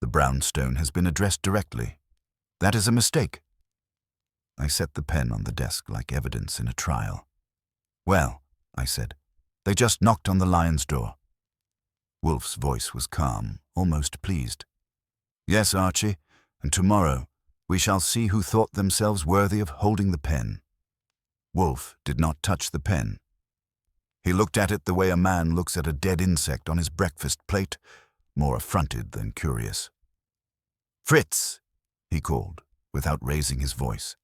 The brownstone has been addressed directly. That is a mistake. I set the pen on the desk like evidence in a trial. Well, I said, they just knocked on the lion's door. Wolfe's voice was calm, almost pleased. Yes, Archie, and tomorrow we shall see who thought themselves worthy of holding the pen. Wolfe did not touch the pen. He looked at it the way a man looks at a dead insect on his breakfast plate, more affronted than curious. Fritz, he called, without raising his voice.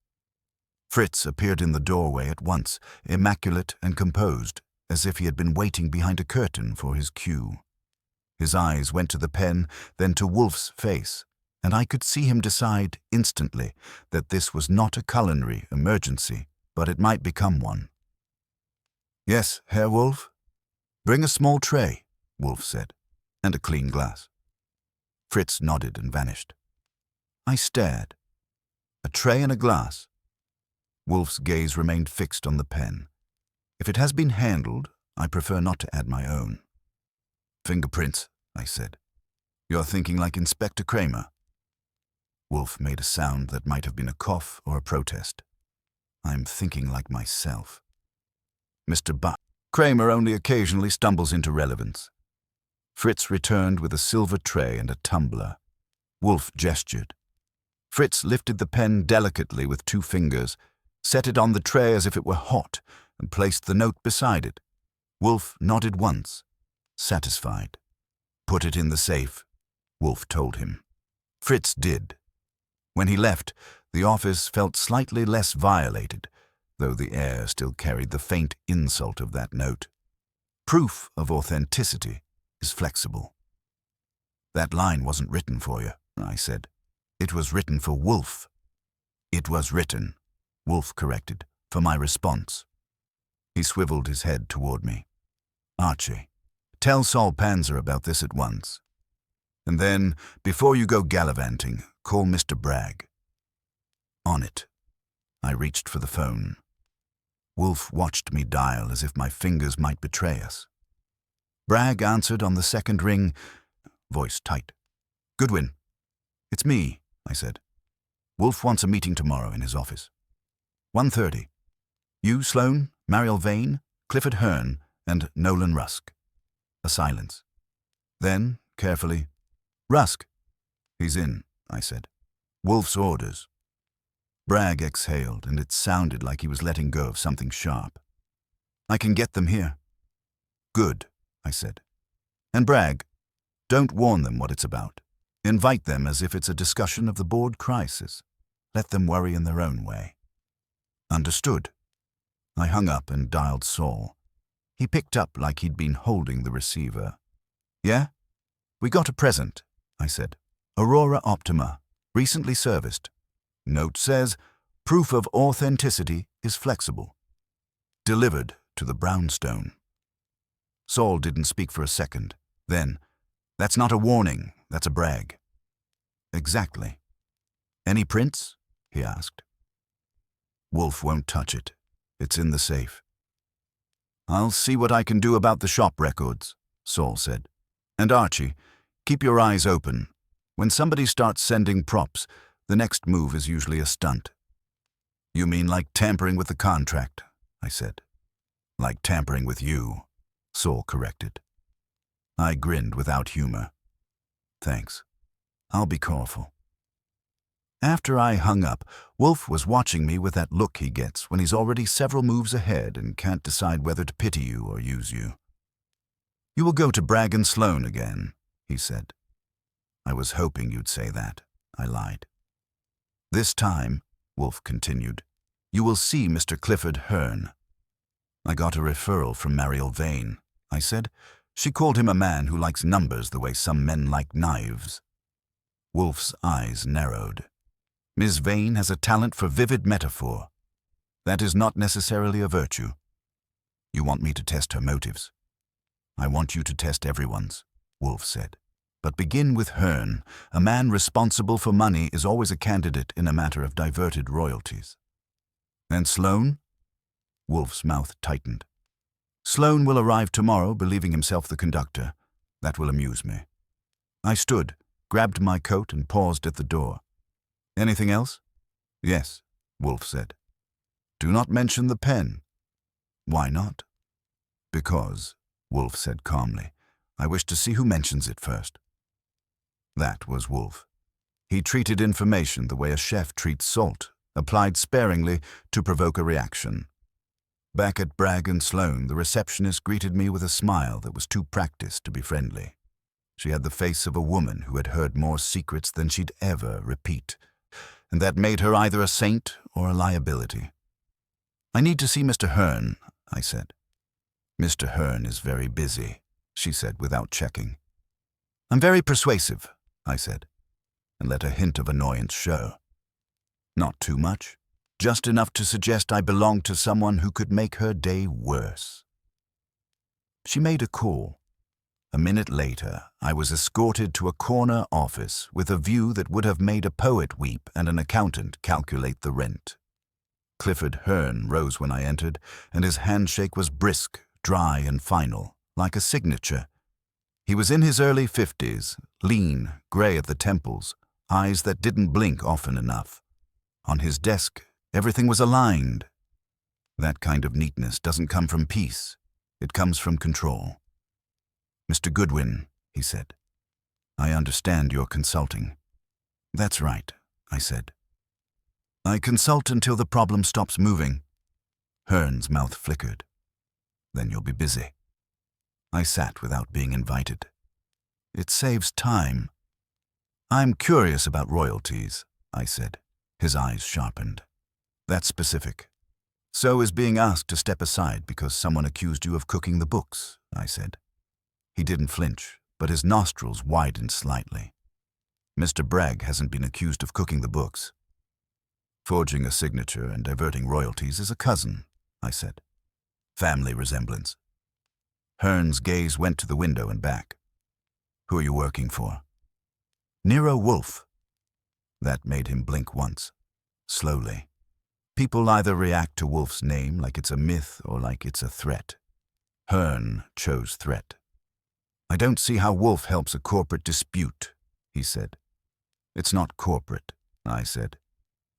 Fritz appeared in the doorway at once, immaculate and composed, as if he had been waiting behind a curtain for his cue. His eyes went to the pen, then to Wolfe's face, and I could see him decide instantly that this was not a culinary emergency, but it might become one. Yes, Herr Wolfe? Bring a small tray, Wolfe said, and a clean glass. Fritz nodded and vanished. I stared. A tray and a glass. Wolfe's gaze remained fixed on the pen. If it has been handled, I prefer not to add my own. Fingerprints, I said. You're thinking like Inspector Kramer. Wolfe made a sound that might have been a cough or a protest. I'm thinking like myself. Mr. Kramer only occasionally stumbles into relevance. Fritz returned with a silver tray and a tumbler. Wolfe gestured. Fritz lifted the pen delicately with 2 fingers, set it on the tray as if it were hot, and placed the note beside it. Wolfe nodded once, satisfied. Put it in the safe, Wolfe told him. Fritz did. When he left, the office felt slightly less violated, though the air still carried the faint insult of that note. Proof of authenticity is flexible. That line wasn't written for you, I said. It was written for Wolfe. It was written, Wolfe corrected, for my response. He swiveled his head toward me. Archie, tell Sol Panzer about this at once. And then, before you go gallivanting, call Mr. Bragg. On it. I reached for the phone. Wolfe watched me dial as if my fingers might betray us. Bragg answered on the second ring, voice tight. Goodwin. It's me, I said. Wolfe wants a meeting tomorrow in his office. 1:30. You, Sloane, Mariel Vane, Clifford Hearn, and Nolan Rusk. A silence. Then, carefully, Rusk. He's in, I said. Wolfe's orders. Bragg exhaled, and it sounded like he was letting go of something sharp. I can get them here. Good, I said. And Bragg, don't warn them what it's about. Invite them as if it's a discussion of the board crisis. Let them worry in their own way. Understood. I hung up and dialed Saul. He picked up like he'd been holding the receiver. Yeah? We got a present, I said. Aurora Optima, recently serviced. Note says, proof of authenticity is flexible. Delivered to the brownstone. Saul didn't speak for a second. Then, that's not a warning, that's a brag. Exactly. Any prints? He asked. Wolfe won't touch it. It's in the safe. I'll see what I can do about the shop records, Saul said. And Archie, keep your eyes open. When somebody starts sending props, the next move is usually a stunt. You mean like tampering with the contract, I said. Like tampering with you, Saul corrected. I grinned without humor. Thanks. I'll be careful. After I hung up, Wolfe was watching me with that look he gets when he's already several moves ahead and can't decide whether to pity you or use you. You will go to Bragg and Sloane again, he said. I was hoping you'd say that, I lied. This time, Wolfe continued, you will see Mr. Clifford Hearn. I got a referral from Mariel Vane, I said. She called him a man who likes numbers the way some men like knives. Wolfe's eyes narrowed. Miss Vane has a talent for vivid metaphor. That is not necessarily a virtue. You want me to test her motives? I want you to test everyone's, Wolfe said. But begin with Hearn. A man responsible for money is always a candidate in a matter of diverted royalties. And Sloane? Wolfe's mouth tightened. Sloane will arrive tomorrow believing himself the conductor. That will amuse me. I stood, grabbed my coat and paused at the door. "Anything else?" "Yes," Wolfe said. "Do not mention the pen." "Why not?" "Because," Wolfe said calmly, "I wish to see who mentions it first." That was Wolfe. He treated information the way a chef treats salt, applied sparingly to provoke a reaction. Back at Bragg and Sloan, the receptionist greeted me with a smile that was too practiced to be friendly. She had the face of a woman who had heard more secrets than she'd ever repeat, and that made her either a saint or a liability. "I need to see Mr. Hearn," I said. "Mr. Hearn is very busy," she said without checking. "I'm very persuasive," I said, and let a hint of annoyance show. Not too much, just enough to suggest I belonged to someone who could make her day worse. She made a call. A minute later, I was escorted to a corner office with a view that would have made a poet weep and an accountant calculate the rent. Clifford Hearn rose when I entered, and his handshake was brisk, dry and final, like a signature. He was in his early 50s, lean, gray at the temples, eyes that didn't blink often enough. On his desk, everything was aligned. That kind of neatness doesn't come from peace. It comes from control. "Mr. Goodwin," he said, "I understand you're consulting." "That's right," I said. "I consult until the problem stops moving." Hearn's mouth flickered. "Then you'll be busy." I sat without being invited. "It saves time." "I'm curious about royalties," I said. His eyes sharpened. "That's specific." "So is being asked to step aside because someone accused you of cooking the books," I said. He didn't flinch, but his nostrils widened slightly. "Mr. Bragg hasn't been accused of cooking the books." "Forging a signature and diverting royalties is a cousin," I said. "Family resemblance." Hearn's gaze went to the window and back. "Who are you working for?" "Nero Wolfe." That made him blink once, slowly. People either react to Wolfe's name like it's a myth or like it's a threat. Hearn chose threat. "I don't see how Wolfe helps a corporate dispute," he said. "It's not corporate," I said.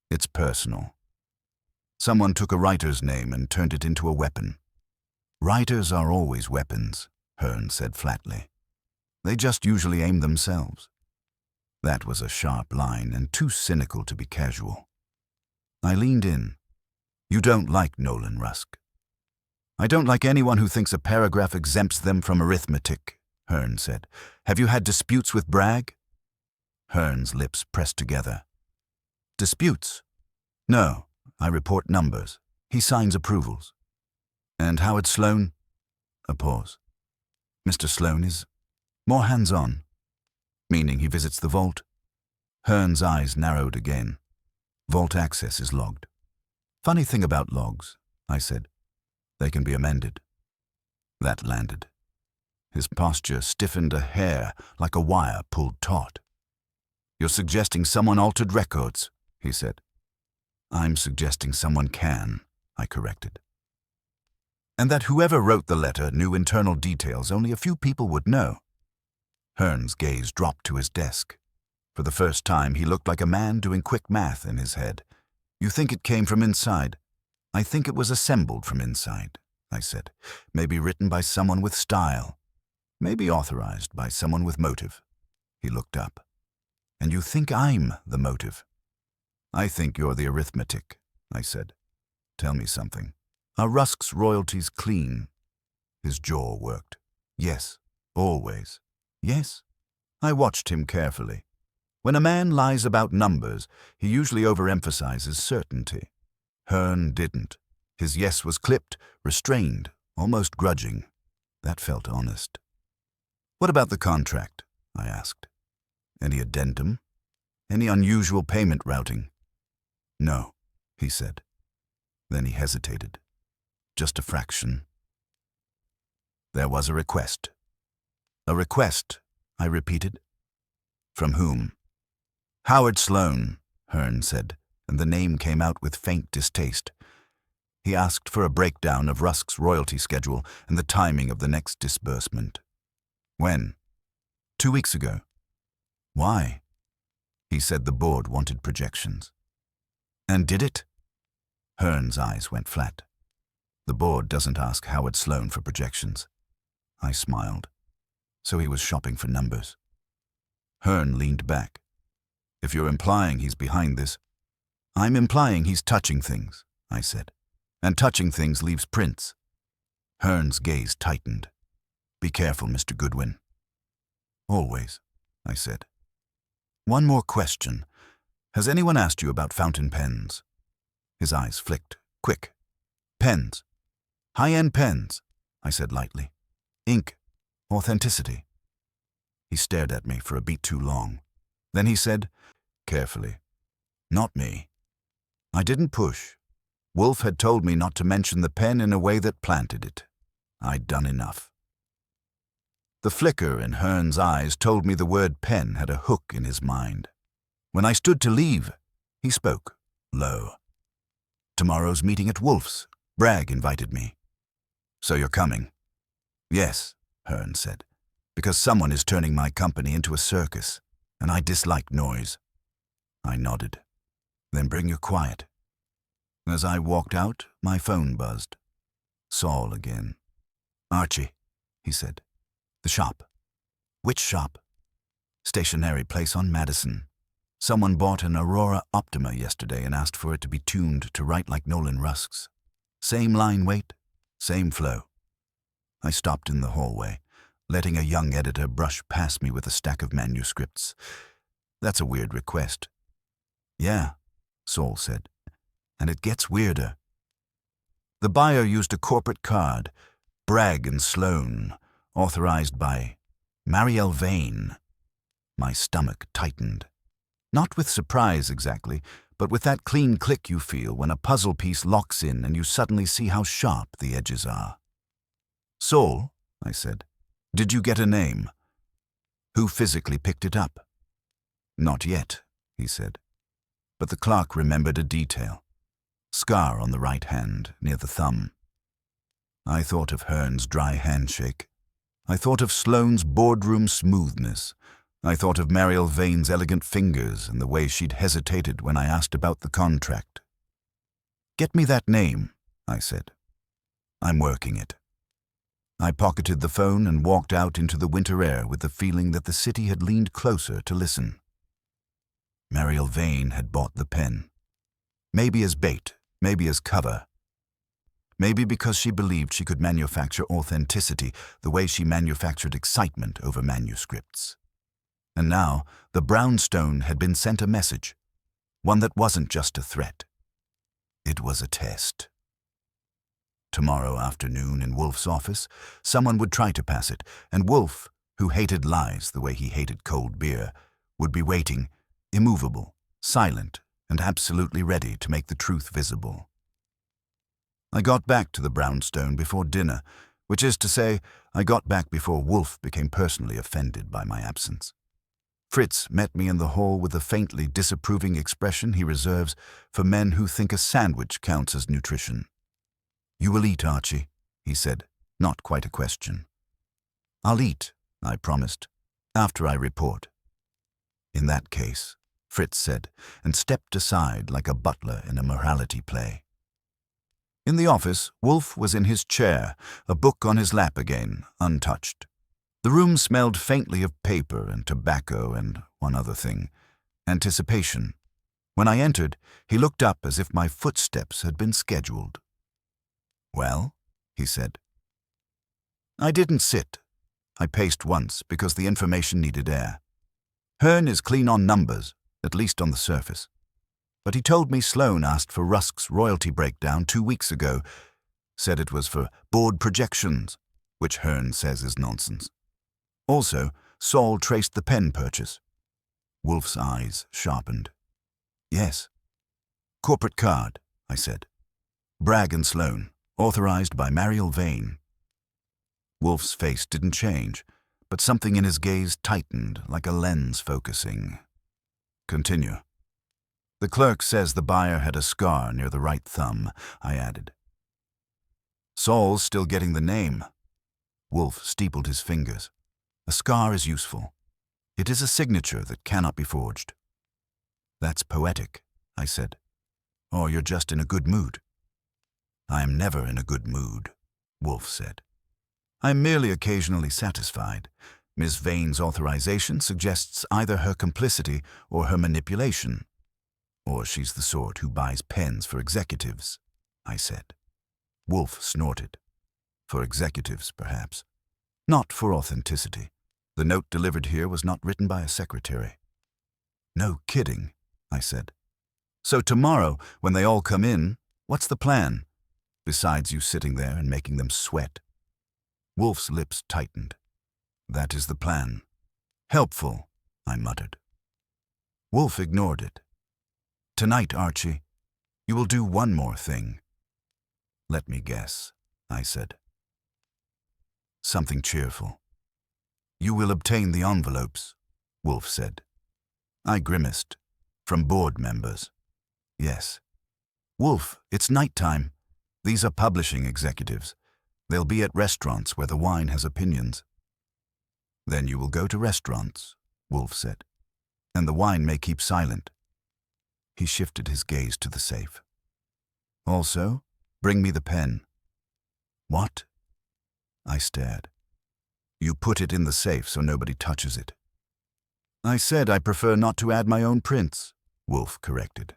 "It's personal. Someone took a writer's name and turned it into a weapon." "Writers are always weapons," Hearn said flatly. "They just usually aim themselves." That was a sharp line and too cynical to be casual. I leaned in. "You don't like Nolan Rusk." "I don't like anyone who thinks a paragraph exempts them from arithmetic," Hearn said. "Have you had disputes with Bragg?" Hearn's lips pressed together. "Disputes? No, I report numbers. He signs approvals." "And Howard Sloan?" A pause. "Mr. Sloan is more hands-on." "Meaning he visits the vault?" Hearn's eyes narrowed again. "Vault access is logged." "Funny thing about logs," I said. "They can be amended." That landed. His posture stiffened a hair like a wire pulled taut. "You're suggesting someone altered records," he said. "I'm suggesting someone can," I corrected. "And that whoever wrote the letter knew internal details only a few people would know." Hearn's gaze dropped to his desk. For the first time, he looked like a man doing quick math in his head. "You think it came from inside?" "I think it was assembled from inside," I said. "Maybe written by someone with style. Maybe authorized by someone with motive." He looked up. "And you think I'm the motive?" "I think you're the arithmetic," I said. "Tell me something. Are Rusk's royalties clean?" His jaw worked. "Yes, always." "Yes?" I watched him carefully. When a man lies about numbers, he usually overemphasizes certainty. Hearn didn't. His yes was clipped, restrained, almost grudging. That felt honest. "What about the contract?" I asked. "Any addendum? Any unusual payment routing?" "No," he said. Then he hesitated. "Just a fraction." "There was a request." "A request," I repeated. "From whom?" "Howard Sloan," Hearn said, and the name came out with faint distaste. He asked for a breakdown of Rusk's royalty schedule and the timing of the next disbursement. "When?" "2 weeks ago." Why? He said the board wanted projections. And did it? Hearn's eyes went flat. The board doesn't ask Howard Sloan for projections. I smiled. So he was shopping for numbers. Hearn leaned back. If you're implying he's behind this, I'm implying he's touching things, I said. And touching things leaves prints. Hearn's gaze tightened. Be careful, Mr. Goodwin. Always, I said. One more question. Has anyone asked you about fountain pens? His eyes flicked. Quick. Pens. High-end pens, I said lightly. Ink. Authenticity. He stared at me for a beat too long. Then he said, carefully, not me. I didn't push. Wolfe had told me not to mention the pen in a way that planted it. I'd done enough. The flicker in Hearn's eyes told me the word pen had a hook in his mind. When I stood to leave, he spoke, low. Tomorrow's meeting at Wolfe's. Bragg invited me. So you're coming? Yes, Hearn said, because someone is turning my company into a circus, and I dislike noise. I nodded. Then bring your quiet. As I walked out, my phone buzzed. Saul again. Archie, he said. The shop. Which shop? Stationery place on Madison. Someone bought an Aurora Optima yesterday and asked for it to be tuned to write like Nolan Rusk's. Same line weight, same flow. I stopped in the hallway, letting a young editor brush past me with a stack of manuscripts. That's a weird request. Yeah, Saul said, and it gets weirder. The buyer used a corporate card, Bragg and Sloan, authorized by Marielle Vane. My stomach tightened. Not with surprise exactly, but with that clean click you feel when a puzzle piece locks in and you suddenly see how sharp the edges are. Saul, I said, did you get a name? Who physically picked it up? Not yet, he said. But the clerk remembered a detail. Scar on the right hand, near the thumb. I thought of Hearn's dry handshake. I thought of Sloane's boardroom smoothness. I thought of Marielle Vane's elegant fingers and the way she'd hesitated when I asked about the contract. Get me that name, I said. I'm working it. I pocketed the phone and walked out into the winter air with the feeling that the city had leaned closer to listen. Marielle Vane had bought the pen. Maybe as bait, maybe as cover. Maybe because she believed she could manufacture authenticity the way she manufactured excitement over manuscripts. And now, the brownstone had been sent a message, one that wasn't just a threat. It was a test. Tomorrow afternoon in Wolfe's office, someone would try to pass it, and Wolfe, who hated lies the way he hated cold beer, would be waiting, immovable, silent, and absolutely ready to make the truth visible. I got back to the brownstone before dinner, which is to say, I got back before Wolfe became personally offended by my absence. Fritz met me in the hall with the faintly disapproving expression he reserves for men who think a sandwich counts as nutrition. You will eat, Archie, he said, not quite a question. I'll eat, I promised, after I report. In that case, Fritz said, and stepped aside like a butler in a morality play. In the office, Wolfe was in his chair, a book on his lap again, untouched. The room smelled faintly of paper and tobacco and one other thing, anticipation. When I entered, he looked up as if my footsteps had been scheduled. Well, he said. I didn't sit. I paced once because the information needed air. Hearn is clean on numbers, at least on the surface. But he told me Sloan asked for Rusk's royalty breakdown 2 weeks ago, said it was for board projections, which Hearn says is nonsense. Also, Saul traced the pen purchase. Wolfe's eyes sharpened. Yes. Corporate card, I said. Bragg and Sloan, authorized by Marielle Vane. Wolfe's face didn't change, but something in his gaze tightened like a lens focusing. Continue. The clerk says the buyer had a scar near the right thumb, I added. Saul's still getting the name. Wolfe steepled his fingers. A scar is useful. It is a signature that cannot be forged. That's poetic, I said. Or you're just in a good mood. I am never in a good mood, Wolfe said. I am merely occasionally satisfied. Miss Vane's authorization suggests either her complicity or her manipulation. Or she's the sort who buys pens for executives, I said. Wolfe snorted. For executives, perhaps. Not for authenticity. The note delivered here was not written by a secretary. No kidding, I said. So tomorrow, when they all come in, what's the plan? Besides you sitting there and making them sweat. Wolfe's lips tightened. That is the plan. Helpful, I muttered. Wolfe ignored it. Tonight, Archie, you will do one more thing. Let me guess, I said. Something cheerful. You will obtain the envelopes, Wolfe said. I grimaced. From board members. Yes. Wolfe, it's night time. These are publishing executives. They'll be at restaurants where the wine has opinions. Then you will go to restaurants, Wolfe said, and the wine may keep silent. He shifted his gaze to the safe. Also, bring me the pen. What? I stared. You put it in the safe so nobody touches it. I said I prefer not to add my own prints, Wolfe corrected.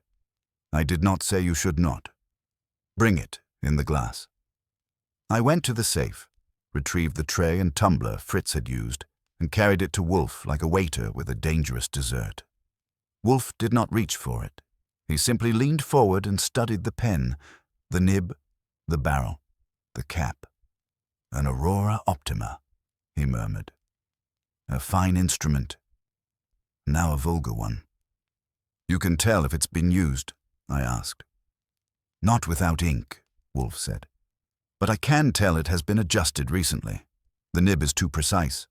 I did not say you should not. Bring it, in the glass. I went to the safe, retrieved the tray and tumbler Fritz had used, and carried it to Wolfe like a waiter with a dangerous dessert. Wolfe did not reach for it. He simply leaned forward and studied the pen, the nib, the barrel, the cap. An Aurora Optima, he murmured. A fine instrument. Now a vulgar one. You can tell if it's been used, I asked. Not without ink, Wolfe said. But I can tell it has been adjusted recently. The nib is too precise.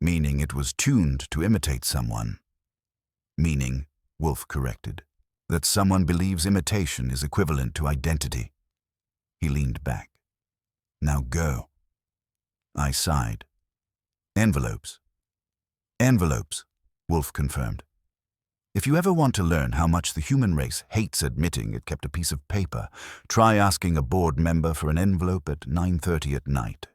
Meaning it was tuned to imitate someone. Meaning, Wolfe corrected, that someone believes imitation is equivalent to identity. He leaned back. Now go. I sighed. Envelopes. Envelopes, Wolfe confirmed. If you ever want to learn how much the human race hates admitting it kept a piece of paper, try asking a board member for an envelope at 9:30 at night.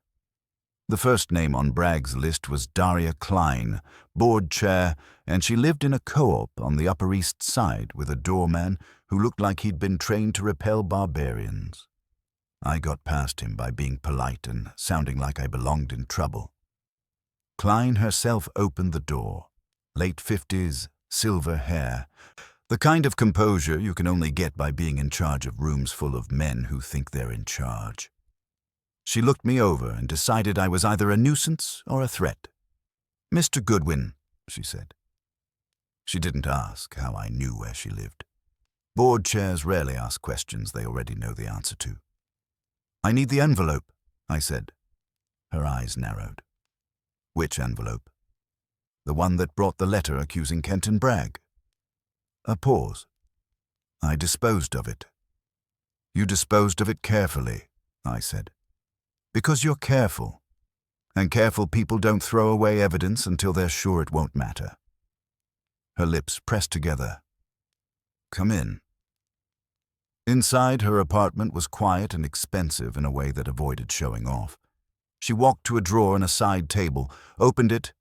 The first name on Bragg's list was Daria Klein, board chair, and she lived in a co-op on the Upper East Side with a doorman who looked like he'd been trained to repel barbarians. I got past him by being polite and sounding like I belonged in trouble. Klein herself opened the door. Late 50s, silver hair, the kind of composure you can only get by being in charge of rooms full of men who think they're in charge. She looked me over and decided I was either a nuisance or a threat. Mr. Goodwin, she said. She didn't ask how I knew where she lived. Board chairs rarely ask questions they already know the answer to. I need the envelope, I said. Her eyes narrowed. Which envelope? The one that brought the letter accusing Kenton Bragg. A pause. I disposed of it. You disposed of it carefully, I said. Because you're careful. And careful people don't throw away evidence until they're sure it won't matter. Her lips pressed together. Come in. Inside, her apartment was quiet and expensive in a way that avoided showing off. She walked to a drawer in a side table, opened it,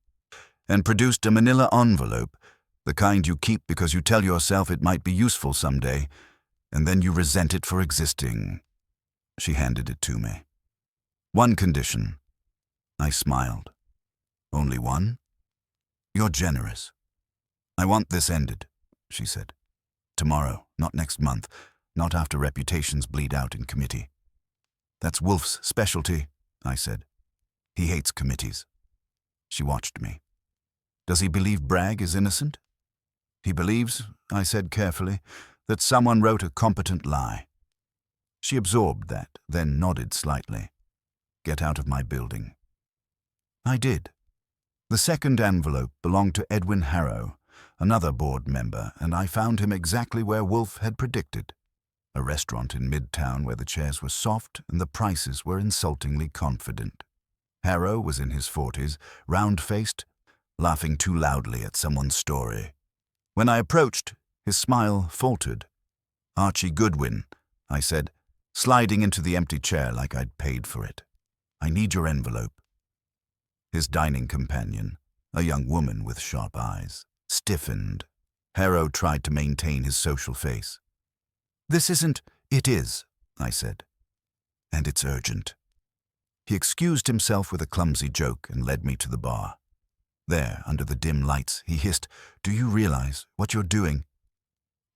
and produced a manila envelope, the kind you keep because you tell yourself it might be useful someday, and then you resent it for existing. She handed it to me. One condition. I smiled. Only one? You're generous. I want this ended, she said. Tomorrow, not next month, not after reputations bleed out in committee. That's Wolfe's specialty, I said. He hates committees. She watched me. Does he believe Bragg is innocent? He believes, I said carefully, that someone wrote a competent lie. She absorbed that, then nodded slightly. Get out of my building. I did. The second envelope belonged to Edwin Harrow, another board member, and I found him exactly where Wolfe had predicted. A restaurant in Midtown where the chairs were soft and the prices were insultingly confident. Harrow was in his 40s, round-faced, laughing too loudly at someone's story. When I approached, his smile faltered. "Archie Goodwin," I said, sliding into the empty chair like I'd paid for it. "I need your envelope." His dining companion, a young woman with sharp eyes, stiffened. Harrow tried to maintain his social face. "This isn't—" "It is," I said. "And it's urgent." He excused himself with a clumsy joke and led me to the bar. There, under the dim lights, he hissed, "Do you realize what you're doing?"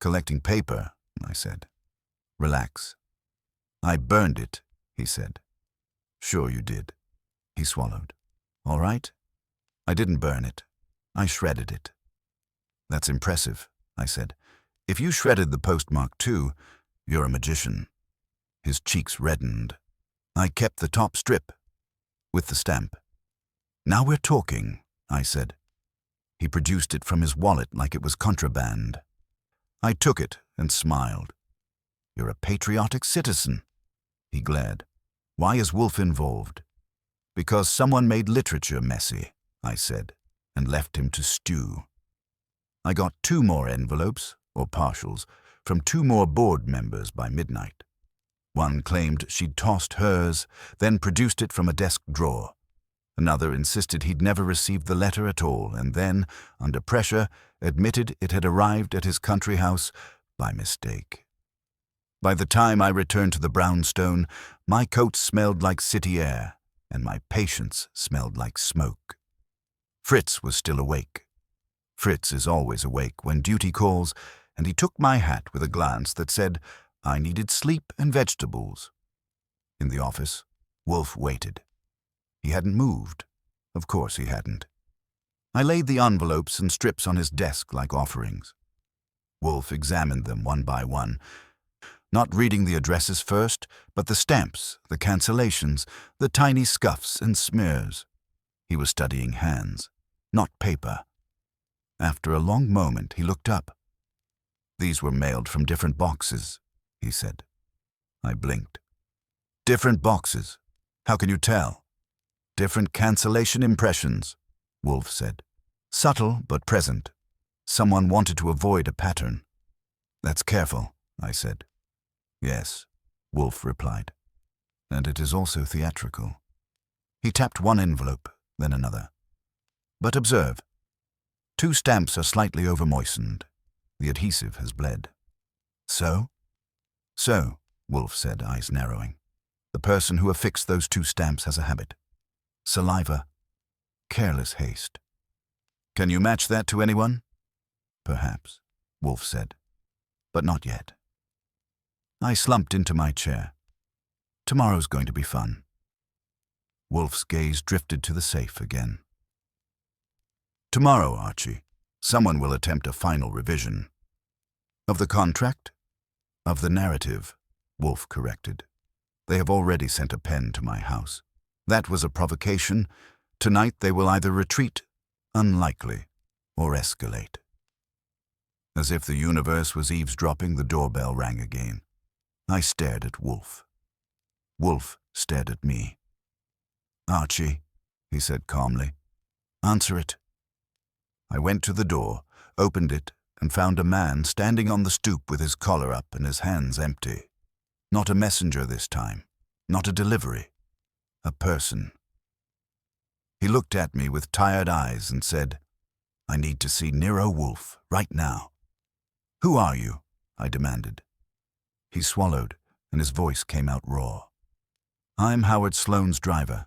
"Collecting paper," I said. "Relax." "I burned it," he said. "Sure you did." He swallowed. "All right. I didn't burn it. I shredded it." "That's impressive," I said. "If you shredded the postmark too, you're a magician." His cheeks reddened. "I kept the top strip, with the stamp." "Now we're talking," I said. He produced it from his wallet like it was contraband. I took it and smiled. "You're a patriotic citizen." He glared. "Why is Wolfe involved?" "Because someone made literature messy," I said, and left him to stew. I got 2 more envelopes, or partials, from 2 more board members by midnight. One claimed she'd tossed hers, then produced it from a desk drawer. Another insisted he'd never received the letter at all, and then, under pressure, admitted it had arrived at his country house by mistake. By the time I returned to the brownstone, my coat smelled like city air, and my patience smelled like smoke. Fritz was still awake. Fritz is always awake when duty calls, and he took my hat with a glance that said I needed sleep and vegetables. In the office, Wolfe waited. He hadn't moved. Of course he hadn't. I laid the envelopes and strips on his desk like offerings. Wolfe examined them one by one, not reading the addresses first, but the stamps, the cancellations, the tiny scuffs and smears. He was studying hands, not paper. After a long moment, he looked up. "These were mailed from different boxes," he said. I blinked. "Different boxes? How can you tell?" "Different cancellation impressions," Wolfe said. "Subtle but present. Someone wanted to avoid a pattern." "That's careful," I said. "Yes," Wolfe replied. "And it is also theatrical." He tapped one envelope, then another. "But observe. 2 stamps are slightly over-moistened. The adhesive has bled." "So?" "So," Wolfe said, eyes narrowing. "The person who affixed those 2 stamps has a habit. Saliva. Careless haste. Can you match that to anyone?" "Perhaps," Wolfe said. "But not yet." I slumped into my chair. Tomorrow's going to be fun. Wolfe's gaze drifted to the safe again. "Tomorrow, Archie, someone will attempt a final revision." "Of the contract?" "Of the narrative," Wolfe corrected. "They have already sent a pen to my house. That was a provocation. Tonight they will either retreat, unlikely, or escalate." As if the universe was eavesdropping, the doorbell rang again. I stared at Wolfe. Wolfe stared at me. "Archie," he said calmly, "answer it." I went to the door, opened it, and found a man standing on the stoop with his collar up and his hands empty. Not a messenger this time, not a delivery, a person. He looked at me with tired eyes and said, "I need to see Nero Wolfe right now." "Who are you?" I demanded. He swallowed, and his voice came out raw. "I'm Howard Sloane's driver."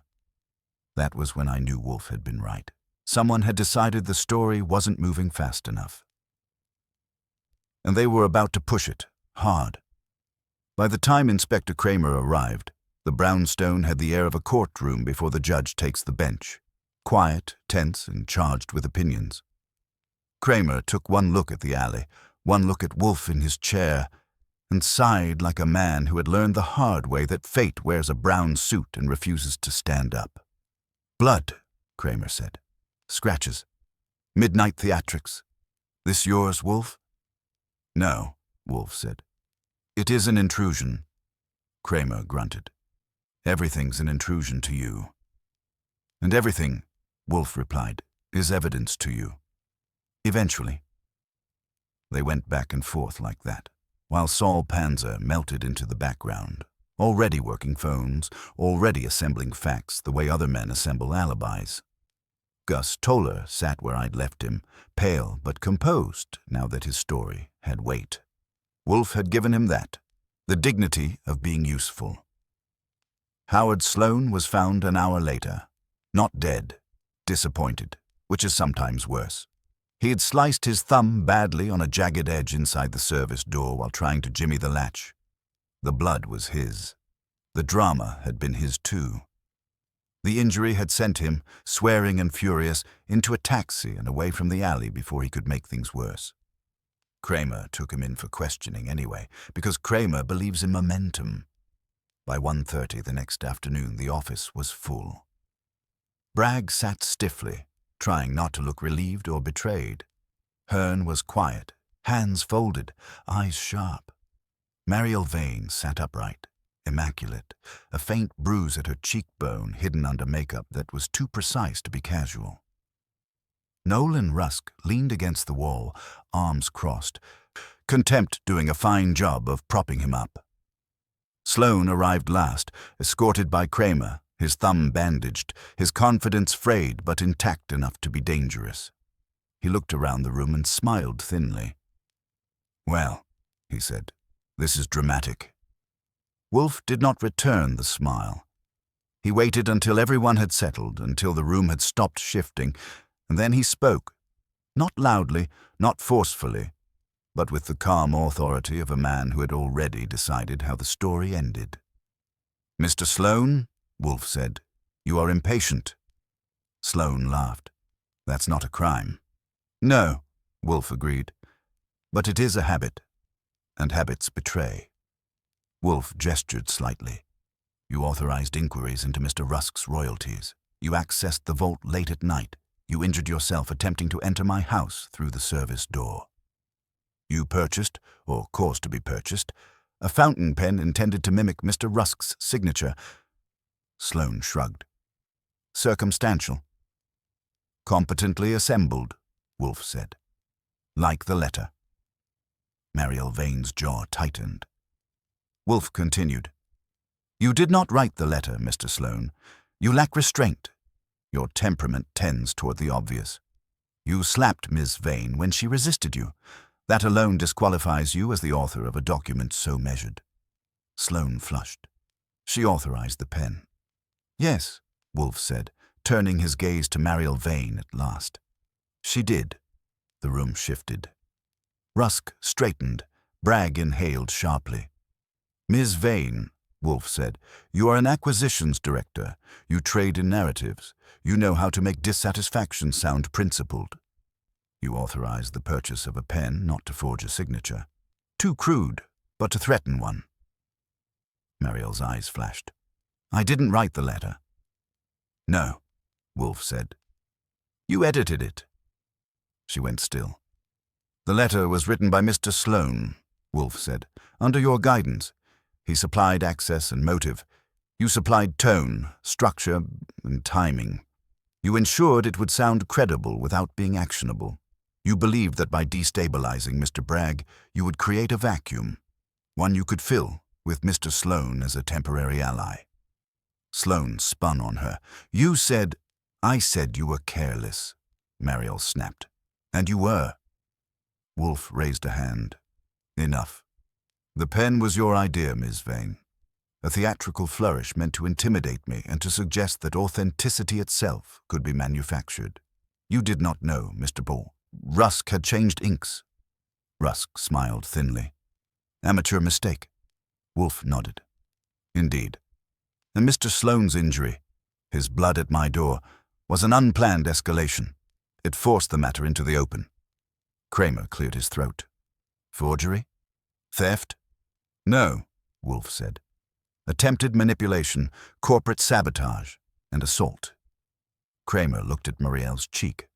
That was when I knew Wolfe had been right. Someone had decided the story wasn't moving fast enough. And they were about to push it, hard. By the time Inspector Kramer arrived, the brownstone had the air of a courtroom before the judge takes the bench, quiet, tense, and charged with opinions. Kramer took one look at the alley, one look at Wolfe in his chair, and sighed like a man who had learned the hard way that fate wears a brown suit and refuses to stand up. "Blood," Kramer said. "Scratches. Midnight theatrics. This yours, Wolfe?" "No," Wolfe said. "It is an intrusion." Kramer grunted. "Everything's an intrusion to you." "And everything," Wolfe replied, is evidence to you. Eventually. They went back and forth like that, while Saul Panzer melted into the background, already working phones, already assembling facts the way other men assemble alibis. Gus Toller sat where I'd left him, pale but composed now that his story had weight. Wolfe had given him that, the dignity of being useful. Howard Sloan was found an hour later, not dead, disappointed, which is sometimes worse. He had sliced his thumb badly on a jagged edge inside the service door while trying to jimmy the latch. The blood was his. The drama had been his too. The injury had sent him, swearing and furious, into a taxi and away from the alley before he could make things worse. Kramer took him in for questioning anyway, because Kramer believes in momentum. By 1:30 the next afternoon, the office was full. Bragg sat stiffly, trying not to look relieved or betrayed. Hearn was quiet, hands folded, eyes sharp. Mariel Vane sat upright, immaculate, a faint bruise at her cheekbone hidden under makeup that was too precise to be casual. Nolan Rusk leaned against the wall, arms crossed, contempt doing a fine job of propping him up. Sloan arrived last, escorted by Kramer, his thumb bandaged, his confidence frayed but intact enough to be dangerous. He looked around the room and smiled thinly. "Well," he said, "this is dramatic." Wolfe did not return the smile. He waited until everyone had settled, until the room had stopped shifting, and then he spoke, not loudly, not forcefully, but with the calm authority of a man who had already decided how the story ended. "Mr. Sloan," Wolfe said, "you are impatient." Sloan laughed. "That's not a crime." "No," Wolfe agreed, "but it is a habit, and habits betray." Wolfe gestured slightly. "You authorized inquiries into Mr. Rusk's royalties. You accessed the vault late at night. You injured yourself attempting to enter my house through the service door. You purchased, or caused to be purchased, a fountain pen intended to mimic Mr. Rusk's signature." Sloan shrugged. "Circumstantial." "Competently assembled," Wolfe said. "Like the letter." Mariel Vane's jaw tightened. Wolfe continued. "You did not write the letter, Mr. Sloan. You lack restraint. Your temperament tends toward the obvious. You slapped Miss Vane when she resisted you. That alone disqualifies you as the author of a document so measured." Sloan flushed. "She authorized the pen." "Yes," Wolfe said, turning his gaze to Mariel Vane at last. "She did." The room shifted. Rusk straightened. Bragg inhaled sharply. "Ms. Vane," Wolfe said, "you are an acquisitions director. You trade in narratives. You know how to make dissatisfaction sound principled. You authorized the purchase of a pen, not to forge a signature. Too crude, but to threaten one." Mariel's eyes flashed. "I didn't write the letter." "No," Wolfe said. "You edited it." She went still. "The letter was written by Mr. Sloan," Wolfe said, "under your guidance. He supplied access and motive. You supplied tone, structure, and timing. You ensured it would sound credible without being actionable. You believed that by destabilizing Mr. Bragg, you would create a vacuum, one you could fill with Mr. Sloan as a temporary ally." Sloan spun on her. "You said—" "I said you were careless," Mariel snapped. "And you were." Wolfe raised a hand. "Enough. The pen was your idea, Ms. Vane. A theatrical flourish meant to intimidate me and to suggest that authenticity itself could be manufactured. You did not know, Mr. Ball. Rusk had changed inks." Rusk smiled thinly. "Amateur mistake." Wolfe nodded. "Indeed. And Mr. Sloan's injury, his blood at my door, was an unplanned escalation. It forced the matter into the open." Kramer cleared his throat. "Forgery? Theft?" "No," Wolfe said. "Attempted manipulation, corporate sabotage, and assault." Kramer looked at Mariel's cheek.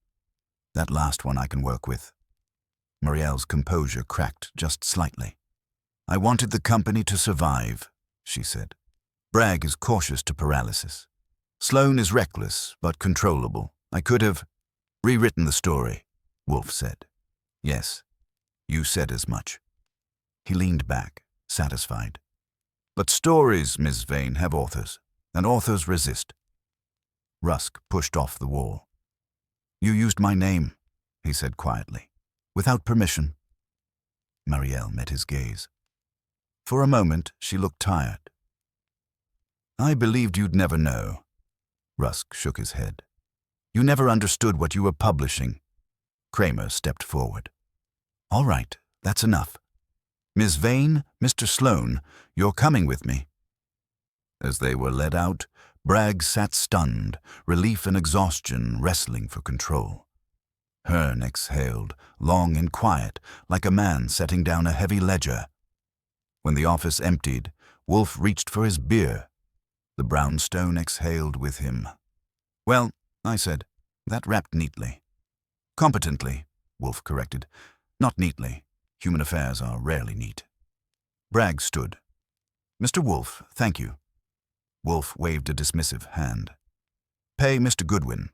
"That last one I can work with." Mariel's composure cracked just slightly. "I wanted the company to survive," she said. "Bragg is cautious to paralysis. Sloan is reckless, but controllable. I could have—" Rewritten the story, Wolfe said. Yes, you said as much. He leaned back, satisfied. But stories, Miss Vane, have authors, and authors resist. Rusk pushed off the wall. You used my name, he said quietly, without permission. Marielle met his gaze. For a moment, she looked tired. I believed you'd never know. Rusk shook his head. You never understood what you were publishing. Kramer stepped forward. All right, that's enough. Miss Vane, Mr. Sloane, you're coming with me. As they were led out, Bragg sat stunned, relief and exhaustion wrestling for control. Hearn exhaled, long and quiet, like a man setting down a heavy ledger. When the office emptied, Wolfe reached for his beer. The brownstone exhaled with him. Well, I said, that wrapped neatly. Competently, Wolfe corrected. Not neatly. Human affairs are rarely neat. Bragg stood. Mr. Wolfe, thank you. Wolfe waved a dismissive hand. Pay Mr. Goodwin.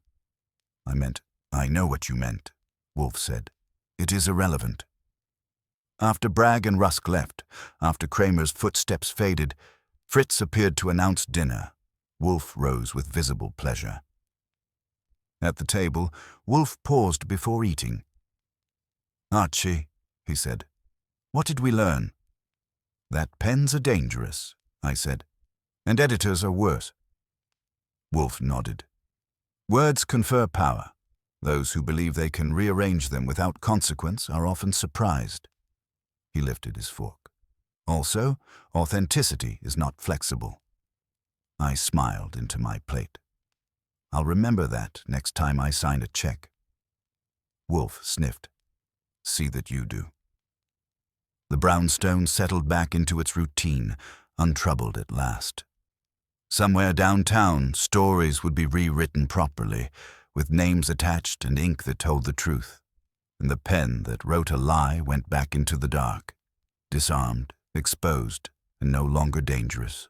I know what you meant, Wolfe said. It is irrelevant. After Bragg and Rusk left, after Kramer's footsteps faded, Fritz appeared to announce dinner. Wolfe rose with visible pleasure. At the table, Wolfe paused before eating. Archie, he said, what did we learn? That pens are dangerous, I said, and editors are worse. Wolfe nodded. Words confer power. Those who believe they can rearrange them without consequence are often surprised. He lifted his fork. Also, authenticity is not flexible. I smiled into my plate. I'll remember that next time I sign a check. Wolfe sniffed. See that you do. The brownstone settled back into its routine, untroubled at last. Somewhere downtown, stories would be rewritten properly, with names attached and ink that told the truth. And the pen that wrote a lie went back into the dark, disarmed, exposed, and no longer dangerous.